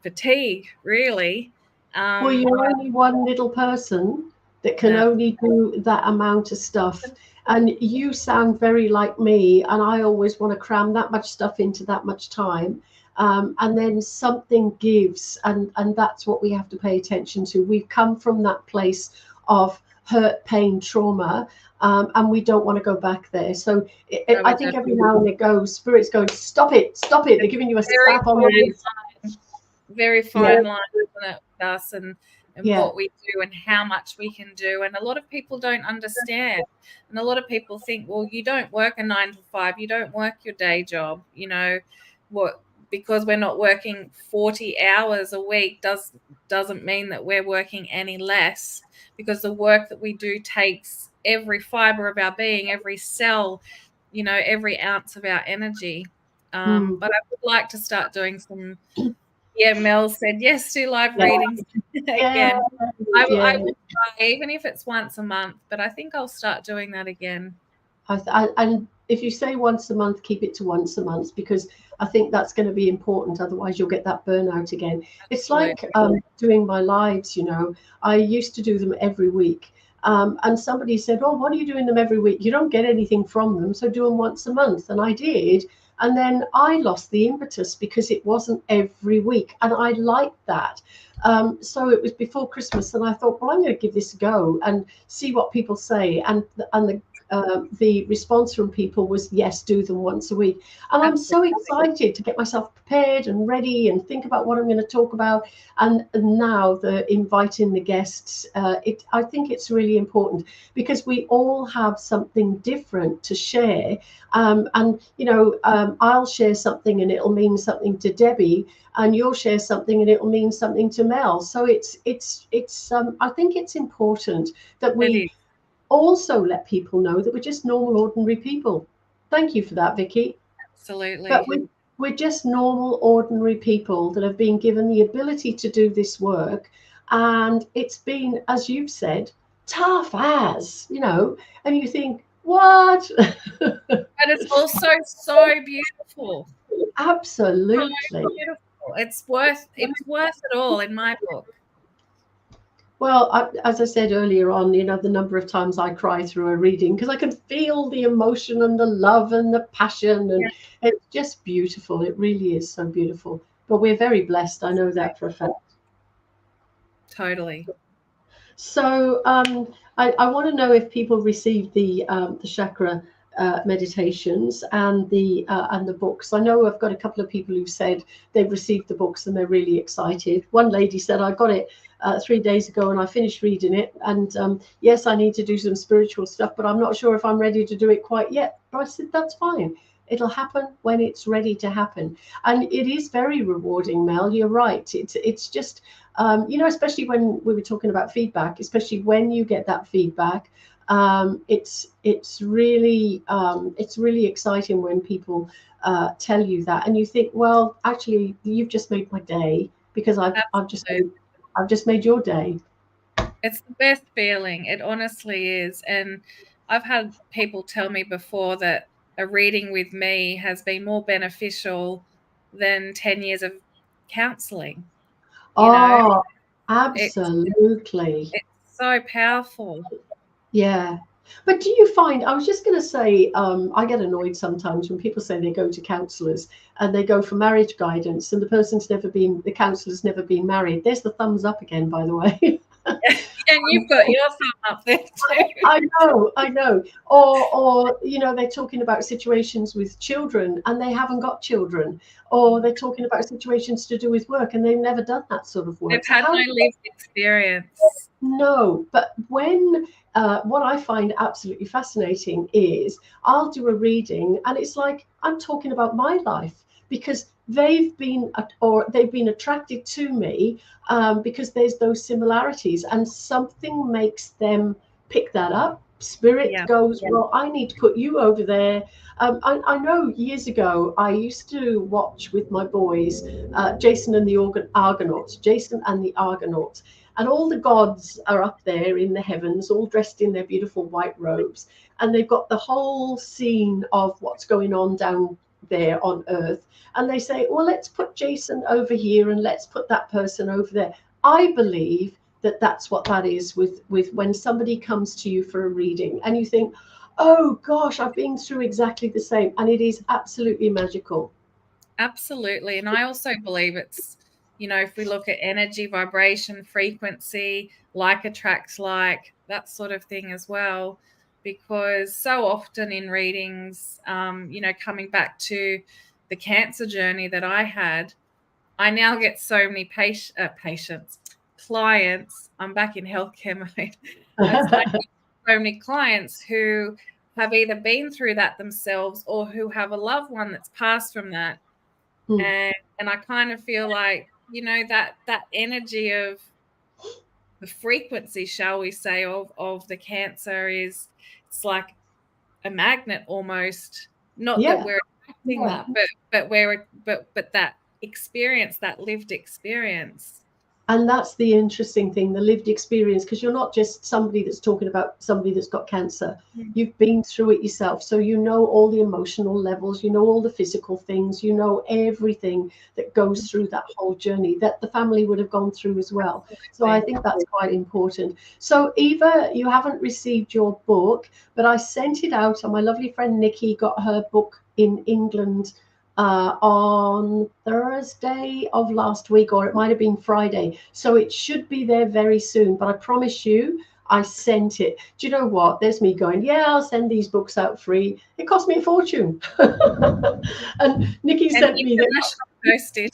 Speaker 2: fatigue, really.
Speaker 1: Well, you're
Speaker 2: But
Speaker 1: only one little person that can
Speaker 2: no,
Speaker 1: only do that amount of stuff. And you sound very like me, and I always want to cram that much stuff into that much time. And then something gives, and that's what we have to pay attention to. We've come from that place of hurt, pain, trauma, and we don't want to go back there. So I
Speaker 2: we
Speaker 1: think
Speaker 2: don't.
Speaker 1: every now and again, Spirit's going, stop it, stop it. They're giving you a
Speaker 2: Very
Speaker 1: slap on the
Speaker 2: fine
Speaker 1: wrist.
Speaker 2: line, very
Speaker 1: Yeah,
Speaker 2: fine line, isn't it, with us and
Speaker 1: yeah.
Speaker 2: what we do and how much we can do. And a lot of people don't understand. And a lot of people think, well, you don't work a 9 to 5, you don't work your day job, what because we're not working 40 hours a week doesn't mean that we're working any less, because the work that we do takes every fiber of our being, every cell, every ounce of our energy.
Speaker 1: Mm.
Speaker 2: But I would like to start doing some. Yeah, Mel said yes to live
Speaker 1: Yeah,
Speaker 2: readings
Speaker 1: yeah,
Speaker 2: again. I
Speaker 1: yeah.
Speaker 2: will try, even if it's once a month, but I think I'll start doing that again.
Speaker 1: And if you say once a month, keep it to once a month, because I think that's going to be important. Otherwise, you'll get that burnout again. It's like
Speaker 2: Absolutely.
Speaker 1: doing my lives. I used to do them every week. And somebody said, "Oh, what are you doing them every week? You don't get anything from them, so do them once a month." And I did. And then I lost the impetus because it wasn't every week. And I liked that. So it was before Christmas, and I thought, well, I'm going to give this a go and see what people say. And the response from people was, yes, do them once a week. And I'm so
Speaker 2: Absolutely.
Speaker 1: excited to get myself prepared and ready and think about what I'm going to talk about. And now the inviting the guests, I think it's really important, because we all have something different to share. I'll share something and it'll mean something to Debbie, and you'll share something and it'll mean something to Mel. So I think it's important that
Speaker 2: It
Speaker 1: we
Speaker 2: is.
Speaker 1: also let people know that we're just normal, ordinary people. Thank you for that, Vicky. But
Speaker 2: Absolutely.
Speaker 1: we're just normal, ordinary people that have been given the ability to do this work. And it's been, as you've said, tough as. And you think, what?
Speaker 2: But it's also so beautiful. So
Speaker 1: Absolutely.
Speaker 2: beautiful. It's worth it all in my book.
Speaker 1: Well, as I said earlier on, the number of times I cry through a reading, because I can feel the emotion and the love and the passion,
Speaker 2: Yeah,
Speaker 1: and it's just beautiful. It really is so beautiful. But we're very blessed. I know that for a fact.
Speaker 2: totally.
Speaker 1: So I want to know if people received the chakra meditations and the books. I know I've got a couple of people who've said they've received the books and they're really excited. One lady said, I got it 3 days ago and I finished reading it. And yes, I need to do some spiritual stuff, but I'm not sure if I'm ready to do it quite yet. But I said, that's fine. It'll happen when it's ready to happen. And it is very rewarding, Mel. You're right. It's just especially when we were talking about feedback, especially when you get that feedback, it's really exciting when people tell you that, and you think, well, actually, you've just made my day, because
Speaker 2: Absolutely.
Speaker 1: I've just made your day.
Speaker 2: It's the best feeling. It honestly is. And I've had people tell me before that a reading with me has been more beneficial than 10 years of counseling.
Speaker 1: Oh,
Speaker 2: It's
Speaker 1: absolutely.
Speaker 2: so powerful.
Speaker 1: Yeah. But do you find, I was just going to say, I get annoyed sometimes when people say they go to counselors and they go for marriage guidance and the counselor's never been married. There's the thumbs up again, by the way.
Speaker 2: And you've got your thumb up there too.
Speaker 1: I know. Or they're talking about situations with children and they haven't got children, or they're talking about situations to do with work and they've never done that sort of
Speaker 2: They've
Speaker 1: work. So
Speaker 2: had
Speaker 1: how
Speaker 2: no
Speaker 1: do
Speaker 2: lived experience.
Speaker 1: No, but what I find absolutely fascinating is I'll do a reading and it's like I'm talking about my life because they've been attracted to me because there's those similarities and something makes them pick that up. Spirit
Speaker 2: Yeah.
Speaker 1: goes, well, I need to put you over there. I know years ago I used to watch with my boys Jason and the Argonauts, Jason and the Argonauts. And all the gods are up there in the heavens, all dressed in their beautiful white robes. And they've got the whole scene of what's going on down there on earth. And they say, well, let's put Jason over here and let's put that person over there. I believe that that's what that is with when somebody comes to you for a reading and you think, oh gosh, I've been through exactly the same. And it is absolutely magical.
Speaker 2: Absolutely. And I also believe it's, if we look at energy, vibration, frequency, like attracts like, that sort of thing as well. Because so often in readings, coming back to the cancer journey that I had, I now get so many patients, clients. I'm back in healthcare mode. I get so many clients who have either been through that themselves or who have a loved one that's passed from that.
Speaker 1: Hmm.
Speaker 2: And I kind of feel like, that energy of the frequency, shall we say, of the cancer it's like a magnet almost. Not that
Speaker 1: Yeah.
Speaker 2: we're attracting that, but that experience, that lived experience.
Speaker 1: And that's the interesting thing, the lived experience, because you're not just somebody that's talking about somebody that's got cancer. You've been through it yourself. So you know all the emotional levels, you know all the physical things, you know everything that goes through that whole journey that the family would have gone through as well. So I think that's quite important. So Eva, you haven't received your book, but I sent it out and my lovely friend Nikki got her book in England on Thursday of last week, or it might have been Friday. So it should be there very soon. But I promise you, I sent it. Do you know what? There's me going, yeah, I'll send these books out free. It cost me a fortune. And Nikki
Speaker 2: And
Speaker 1: sent me that.
Speaker 2: postage.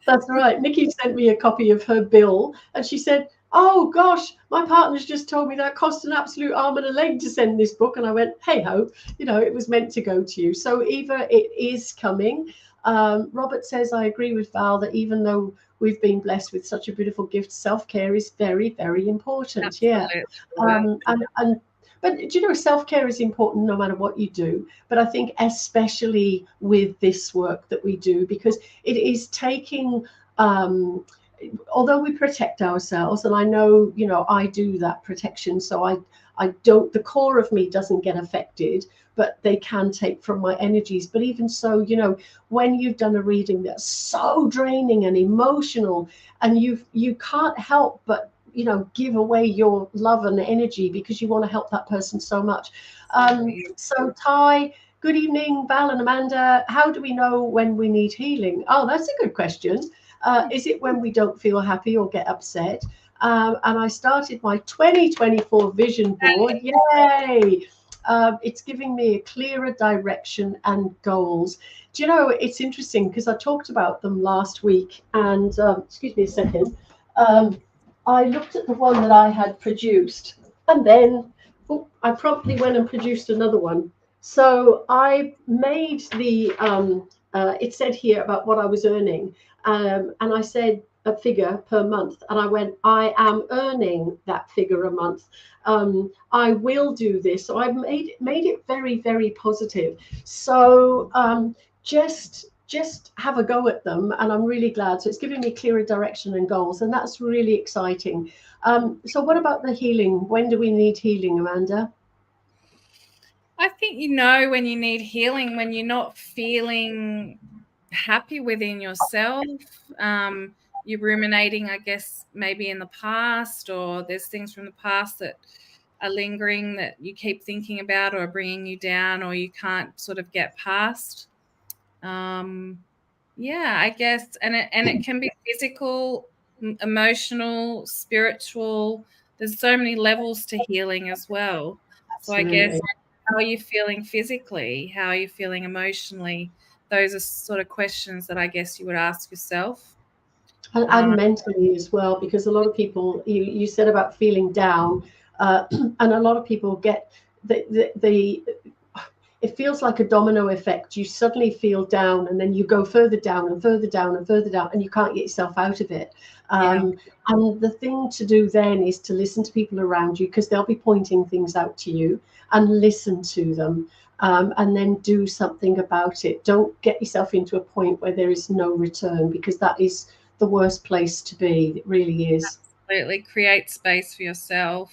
Speaker 1: That's right. Nikki sent me a copy of her bill and she said, oh gosh, my partner's just told me that cost an absolute arm and a leg to send this book. And I went, hey ho, it was meant to go to you. So Eva, it is coming. Robert says, I agree with Val that even though we've been blessed with such a beautiful gift, self-care is very, very important.
Speaker 2: Absolutely.
Speaker 1: Yeah. But self-care is important no matter what you do. But I think especially with this work that we do, because it is taking, although we protect ourselves, and I know, I do that protection. So I don't, the core of me doesn't get affected, but they can take from my energies. But even so, when you've done a reading that's so draining and emotional, and you can't help but give away your love and energy because you want to help that person so much. So Ty, good evening, Val and Amanda. How do we know when we need healing? Oh, that's a good question. Is it when we don't feel happy or get upset? And I started my 2024 vision board. Yay! It's giving me a clearer direction and goals. Do you know, it's interesting because I talked about them last week, and excuse me a second. I looked at the one that I had produced, and then I promptly went and produced another one. So I made it said here about what I was earning, and I said a figure per month, and I went, I am earning that figure a month. I will do this. So I made it very, very positive. So just have a go at them, and I'm really glad. So it's giving me clearer direction and goals, and that's really exciting. So what about the healing? When do we need healing, Amanda?
Speaker 2: I think you know when you need healing, when you're not feeling happy within yourself. You're ruminating, I guess, maybe in the past, or there's things from the past that are lingering that you keep thinking about or are bringing you down, or you can't sort of get past. Yeah, I guess, and it can be physical, emotional, spiritual. There's so many levels to healing as well. So I guess,
Speaker 1: Absolutely.
Speaker 2: how are you feeling physically? How are you feeling emotionally? Those are sort of questions that I guess you would ask yourself.
Speaker 1: And mentally as well, because a lot of people, you said about feeling down, and a lot of people get the it feels like a domino effect. You suddenly feel down, and then you go further down and further down and further down, and you can't get yourself out of it.
Speaker 2: Yeah,
Speaker 1: And the thing to do then is to listen to people around you, because they'll be pointing things out to you, and listen to them, and then do something about it. Don't get yourself into a point where there is no return, because that is the worst place to be. It really is.
Speaker 2: absolutely. Create space for yourself.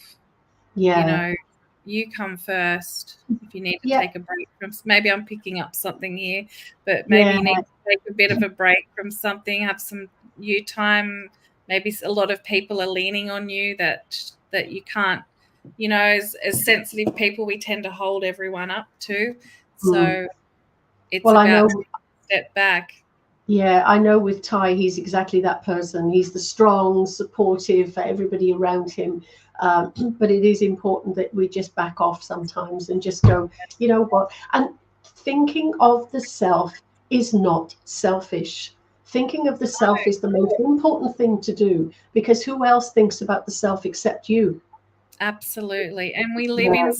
Speaker 2: You
Speaker 1: Yeah.
Speaker 2: know, you come first. If you need to
Speaker 1: Yeah.
Speaker 2: take a break from, maybe I'm picking up something here, but maybe
Speaker 1: Yeah.
Speaker 2: you need to take a bit of a break from something, have some you time. Maybe a lot of people are leaning on you that you can't, as sensitive people, we tend to hold everyone up too.
Speaker 1: Mm.
Speaker 2: So it's
Speaker 1: Well, I
Speaker 2: about
Speaker 1: know.
Speaker 2: taking a step back.
Speaker 1: Yeah, I know with Ty, he's exactly that person. He's the strong, supportive for everybody around him. But it is important that we just back off sometimes and just go, you know what? And thinking of the self is not selfish. Thinking of the self is the most important thing to do, because who else thinks about the self except you?
Speaker 2: Absolutely. And we live
Speaker 1: Yeah.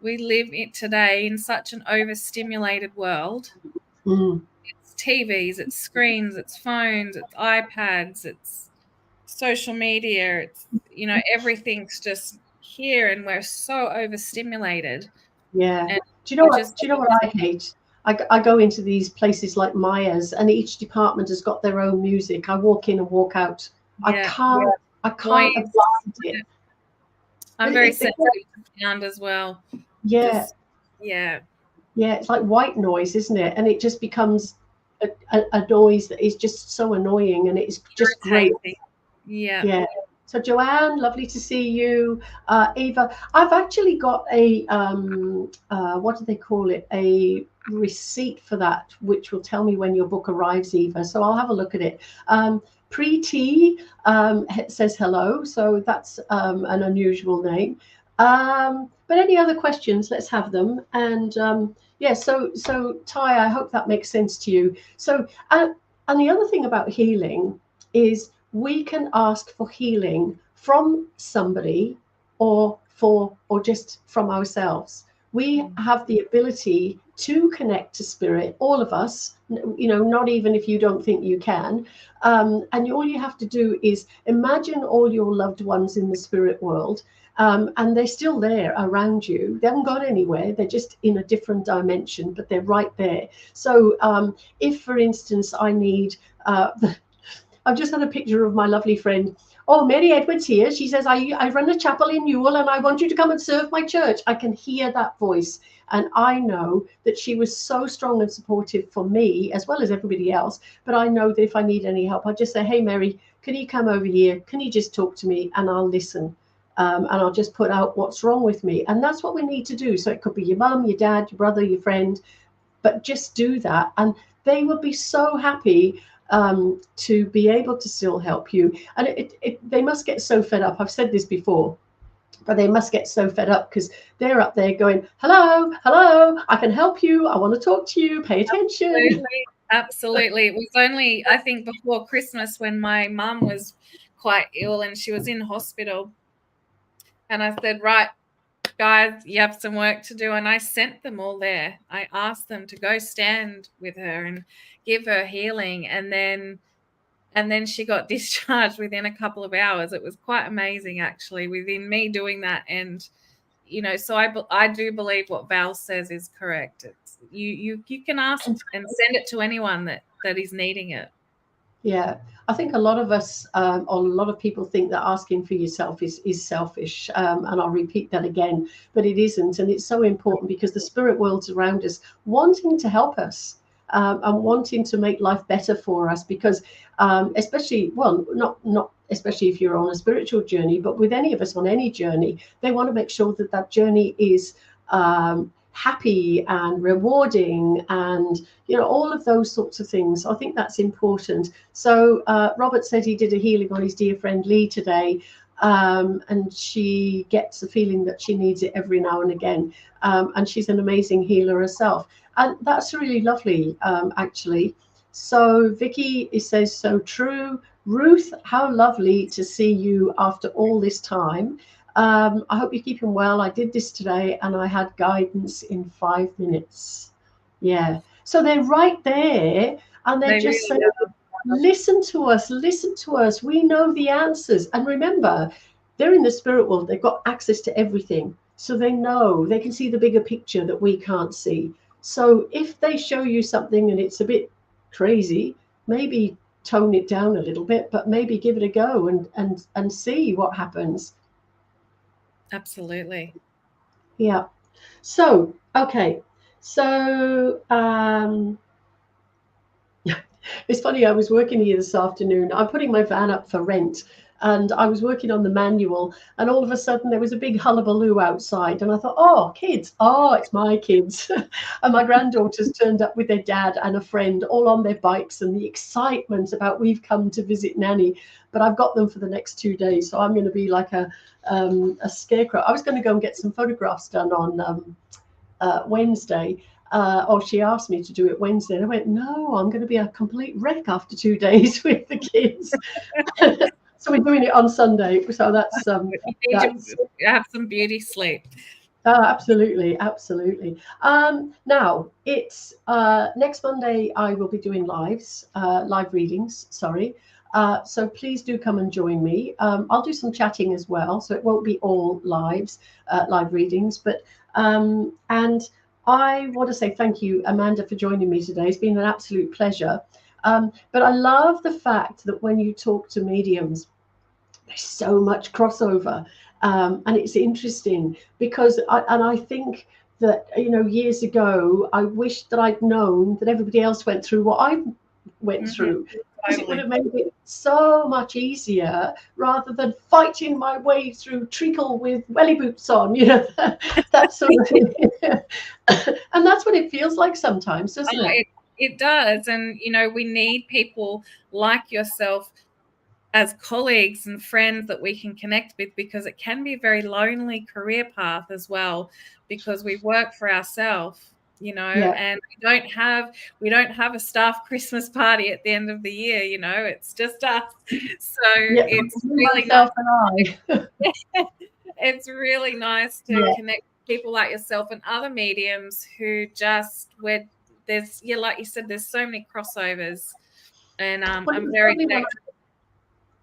Speaker 2: in today in such an overstimulated world.
Speaker 1: Mm.
Speaker 2: It's TVs, it's screens, it's phones, it's iPads, it's social media, it's everything's just here, and we're so overstimulated,
Speaker 1: Yeah.
Speaker 2: and
Speaker 1: Do you know
Speaker 2: we
Speaker 1: what?
Speaker 2: just
Speaker 1: Do you know what I hate? I go into these places like Maya's, and each department has got their own music. I walk in and walk out. I
Speaker 2: yeah,
Speaker 1: can't. I can't
Speaker 2: noise.
Speaker 1: abide it.
Speaker 2: I'm
Speaker 1: But
Speaker 2: very sensitive to sound as well.
Speaker 1: yeah,
Speaker 2: Just yeah,
Speaker 1: yeah, it's like white noise, isn't it? And it just becomes a noise that is just so annoying, and it's just great.
Speaker 2: irritating. Yeah.
Speaker 1: Yeah. So Joanne, lovely to see you. Eva, I've actually got a what do they call it? A receipt for that, which will tell me when your book arrives, Eva. So I'll have a look at it. Preeti says hello, so that's an unusual name. But any other questions? Let's have them. And yeah, so Ty, I hope that makes sense to you. So and the other thing about healing is we can ask for healing from somebody, or just from ourselves. We have the ability to connect to spirit, all of us, not even if you don't think you can. And all you have to do is imagine all your loved ones in the spirit world, and they're still there around you. They haven't gone anywhere. They're just in a different dimension, but they're right there. So if, for instance, I need I've just had a picture of my lovely friend. Oh, Mary Edwards here. She says, I run a chapel in Newell, and I want you to come and serve my church. I can hear that voice. And I know that she was so strong and supportive for me, as well as everybody else. But I know that if I need any help, I just say, hey, Mary, can you come over here? Can you just talk to me? And I'll listen. And I'll just put out what's wrong with me. And that's what we need to do. So it could be your mum, your dad, your brother, your friend, but just do that, and they will be so happy to be able to still help you. And they must get so fed up. I've said this before, but they must get so fed up because they're up there going, hello, hello, I can help you, I want to talk to you, pay attention.
Speaker 2: Absolutely. Absolutely. It was only, I think, before Christmas when my mum was quite ill and she was in hospital. And I said, right, guys, you have some work to do. And I sent them all there. I asked them to go stand with her and give her healing. And then she got discharged within a couple of hours. It was quite amazing, actually, within me doing that. And so I do believe what Val says is correct. It's you can ask and send it to anyone that is needing it.
Speaker 1: Yeah, I think a lot of us, or a lot of people think that asking for yourself is selfish. And I'll repeat that again, but it isn't. And it's so important because the spirit world's around us wanting to help us, and wanting to make life better for us. Because, especially, well, not especially if you're on a spiritual journey, but with any of us on any journey, they want to make sure that that journey is happy and rewarding, and all of those sorts of things. I think that's important. So Robert said he did a healing on his dear friend Lee today, and she gets the feeling that she needs it every now and again, and she's an amazing healer herself, and that's really lovely, actually. So Vicky, it says, so true. Ruth, how lovely to see you after all this time. I hope you're keeping well. I did this today and I had guidance in 5 minutes. Yeah. So they're right there, and they're
Speaker 2: They
Speaker 1: just
Speaker 2: really
Speaker 1: saying, listen to us, listen to us. We know the answers. And remember, they're in the spirit world. They've got access to everything. So they know, they can see the bigger picture that we can't see. So if they show you something and it's a bit crazy, maybe tone it down a little bit, but maybe give it a go and see what happens.
Speaker 2: absolutely.
Speaker 1: Yeah. So, okay. So, it's funny, I was working here this afternoon. I'm putting my van up for rent, and I was working on the manual, and all of a sudden there was a big hullabaloo outside, and I thought, oh, kids, oh, it's my kids. And my granddaughters turned up with their dad and a friend, all on their bikes, and the excitement about we've come to visit Nanny. But I've got them for the next 2 days, so I'm going to be like a scarecrow. I was going to go and get some photographs done on Wednesday. Or she asked me to do it Wednesday. And I went, no, I'm going to be a complete wreck after 2 days with the kids. So we're doing it on Sunday. So
Speaker 2: You need
Speaker 1: that's
Speaker 2: to have some beauty sleep.
Speaker 1: absolutely, absolutely. Now it's next Monday. I will be doing live readings. Sorry. So please do come and join me. I'll do some chatting as well, so it won't be all live readings. But and I want to say thank you, Amanda, for joining me today. It's been an absolute pleasure. But I love the fact that when you talk to mediums, there's so much crossover, and it's interesting because I think that years ago I wish that I'd known that everybody else went through what I went through, because it would
Speaker 2: Totally.
Speaker 1: have made it so much easier rather than fighting my way through treacle with welly boots on, that sort of thing. And that's what it feels like sometimes, doesn't
Speaker 2: Oh,
Speaker 1: it?
Speaker 2: it does. And, we need people like yourself as colleagues and friends that we can connect with, because it can be a very lonely career path as well, because we work for ourselves,
Speaker 1: Yeah,
Speaker 2: and we don't have a staff Christmas party at the end of the year, it's just us. So
Speaker 1: yeah,
Speaker 2: it's
Speaker 1: me,
Speaker 2: really
Speaker 1: myself, and I.
Speaker 2: nice. It's really nice to
Speaker 1: Yeah.
Speaker 2: connect with people like yourself and other mediums who just where there's, yeah, like you said, there's so many crossovers, and
Speaker 1: Well, it
Speaker 2: I'm
Speaker 1: was
Speaker 2: very
Speaker 1: lovely when
Speaker 2: thankful.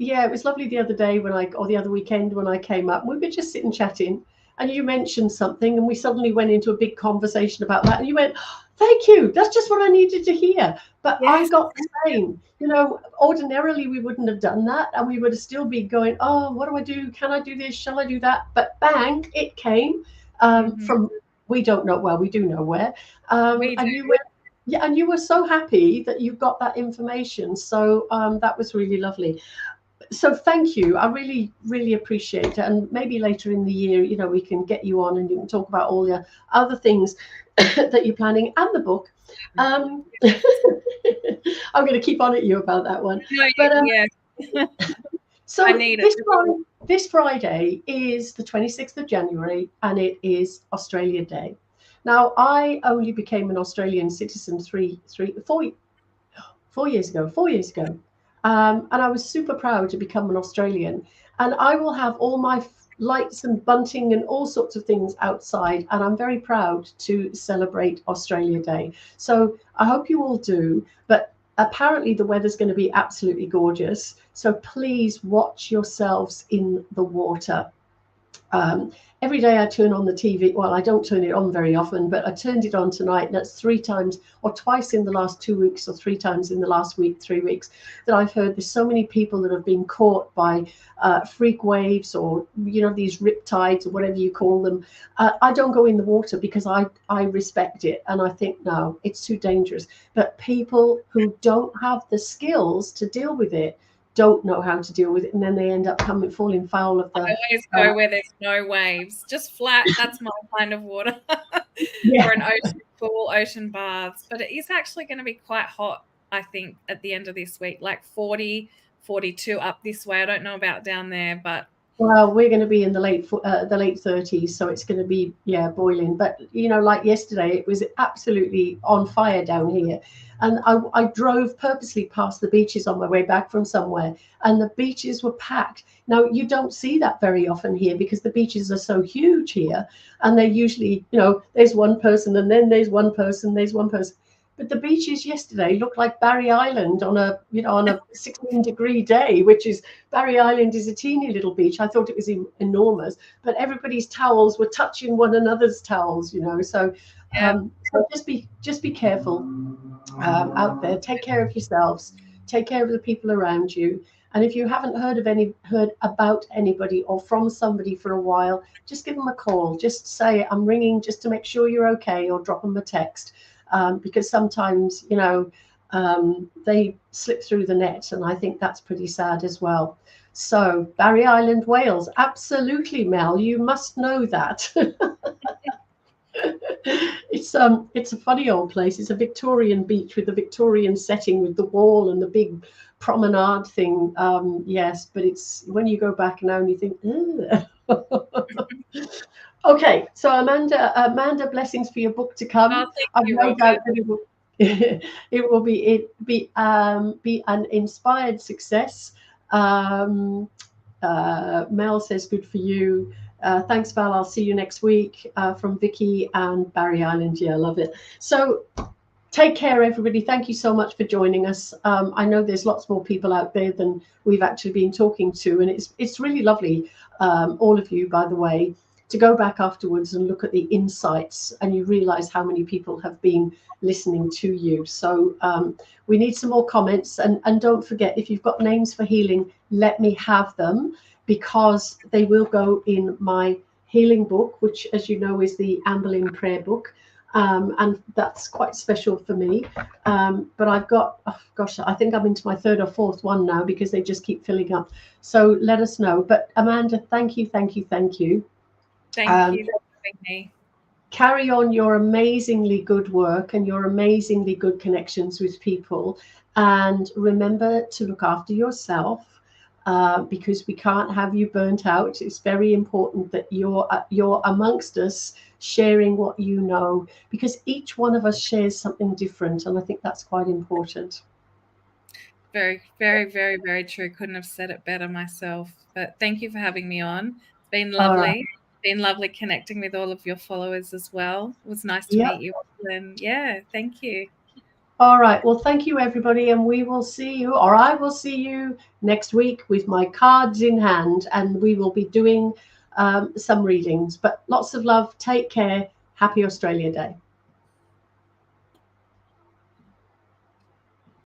Speaker 1: Yeah, it was lovely the other day or the other weekend when I came up. We were just sitting chatting, and you mentioned something, and we suddenly went into a big conversation about that. And you went, "Thank you. That's just what I needed to hear." But I
Speaker 2: Yes.
Speaker 1: got the same. Ordinarily we wouldn't have done that, and we would have still be going, "Oh, what do I do? Can I do this? Shall I do that?" But bang, it came
Speaker 2: Mhm.
Speaker 1: from we don't know where. We do know where,
Speaker 2: We do.
Speaker 1: and you went. Yeah, and you were so happy that you got that information. So that was really lovely. So thank you. I really, really appreciate it. And maybe later in the year, we can get you on and you can talk about all the other things that you're planning and the book. I'm going to keep on at you about that one.
Speaker 2: No,
Speaker 1: But
Speaker 2: yeah, I
Speaker 1: so
Speaker 2: need it.
Speaker 1: this Friday is the 26th of January, and it is Australia Day. Now, I only became an Australian citizen 4 years ago, 4 years ago. And I was super proud to become an Australian. And I will have all my lights and bunting and all sorts of things outside. And I'm very proud to celebrate Australia Day. So I hope you all do. But apparently the weather's going to be absolutely gorgeous. So please watch yourselves in the water. Um, every day I turn on the TV. Well, I don't turn it on very often, but I turned it on tonight, and that's 3 times or twice in the last 2 weeks, or 3 times in the last week, 3 weeks, that I've heard there's so many people that have been caught by freak waves, or these riptides, or whatever you call them. I don't go in the water because I respect it, and I think, no, it's too dangerous. But people who don't have the skills to deal with it don't know how to deal with it, and then they end up falling foul of the.
Speaker 2: I always go where there's no waves, just flat. That's my kind of water.
Speaker 1: Yeah.
Speaker 2: Or an ocean pool, ocean baths. But it is actually going to be quite hot, I think, at the end of this week, like 40, 42 up this way. I don't know about down there, but
Speaker 1: Well, we're going to be in the late 30s, so it's going to be boiling. But like yesterday, it was absolutely on fire down here, and I drove purposely past the beaches on my way back from somewhere, and the beaches were packed. Now, you don't see that very often here because the beaches are so huge here, and they're usually there's one person, and then there's one person, there's one person. But the beaches yesterday looked like Barry Island on a 16-degree day, which is, Barry Island is a teeny little beach. I thought it was enormous, but everybody's towels were touching one another's towels, So, so just be careful out there. Take care of yourselves. Take care of the people around you. And if you haven't heard about anybody or from somebody for a while, just give them a call. Just say, I'm ringing just to make sure you're okay, or drop them a text. Because sometimes, they slip through the net, and I think that's pretty sad as well. So, Barry Island, Wales, absolutely, Mel, you must know that. It's a funny old place. It's a Victorian beach with a Victorian setting, with the wall and the big promenade thing. Yes, but it's, when you go back now and you think, Okay, so Amanda, blessings for your book to come.
Speaker 2: thank
Speaker 1: I've
Speaker 2: you,
Speaker 1: no
Speaker 2: Robert.
Speaker 1: doubt that it will be an inspired success. Mel says, good for you. Thanks, Val. I'll see you next week. From Vicky and Barry Island. Yeah, love it. So take care, everybody. Thank you so much for joining us. I know there's lots more people out there than we've actually been talking to, and it's really lovely, all of you, by the way, to go back afterwards and look at the insights, and you realize how many people have been listening to you. So we need some more comments, and don't forget, if you've got names for healing, let me have them, because they will go in my healing book, which, as you know, is the Amberlynn prayer book. And that's quite special for me. But I've got, I think I'm into my 3rd or 4th one now, because they just keep filling up. So let us know. But Amanda, thank you.
Speaker 2: Thank you for having me.
Speaker 1: Carry on your amazingly good work and your amazingly good connections with people. And remember to look after yourself, because we can't have you burnt out. It's very important that you're amongst us, sharing what you know, because each one of us shares something different, and I think that's quite important.
Speaker 2: Very, very, very, very true. Couldn't have said it better myself. But thank you for having me on. It's been lovely.
Speaker 1: Right.
Speaker 2: It's been lovely connecting with all of your followers as well. It was nice to meet you. And thank you.
Speaker 1: All right. Well, thank you, everybody. And we will see you, or I will see you next week with my cards in hand, and we will be doing some readings. But lots of love. Take care. Happy Australia Day.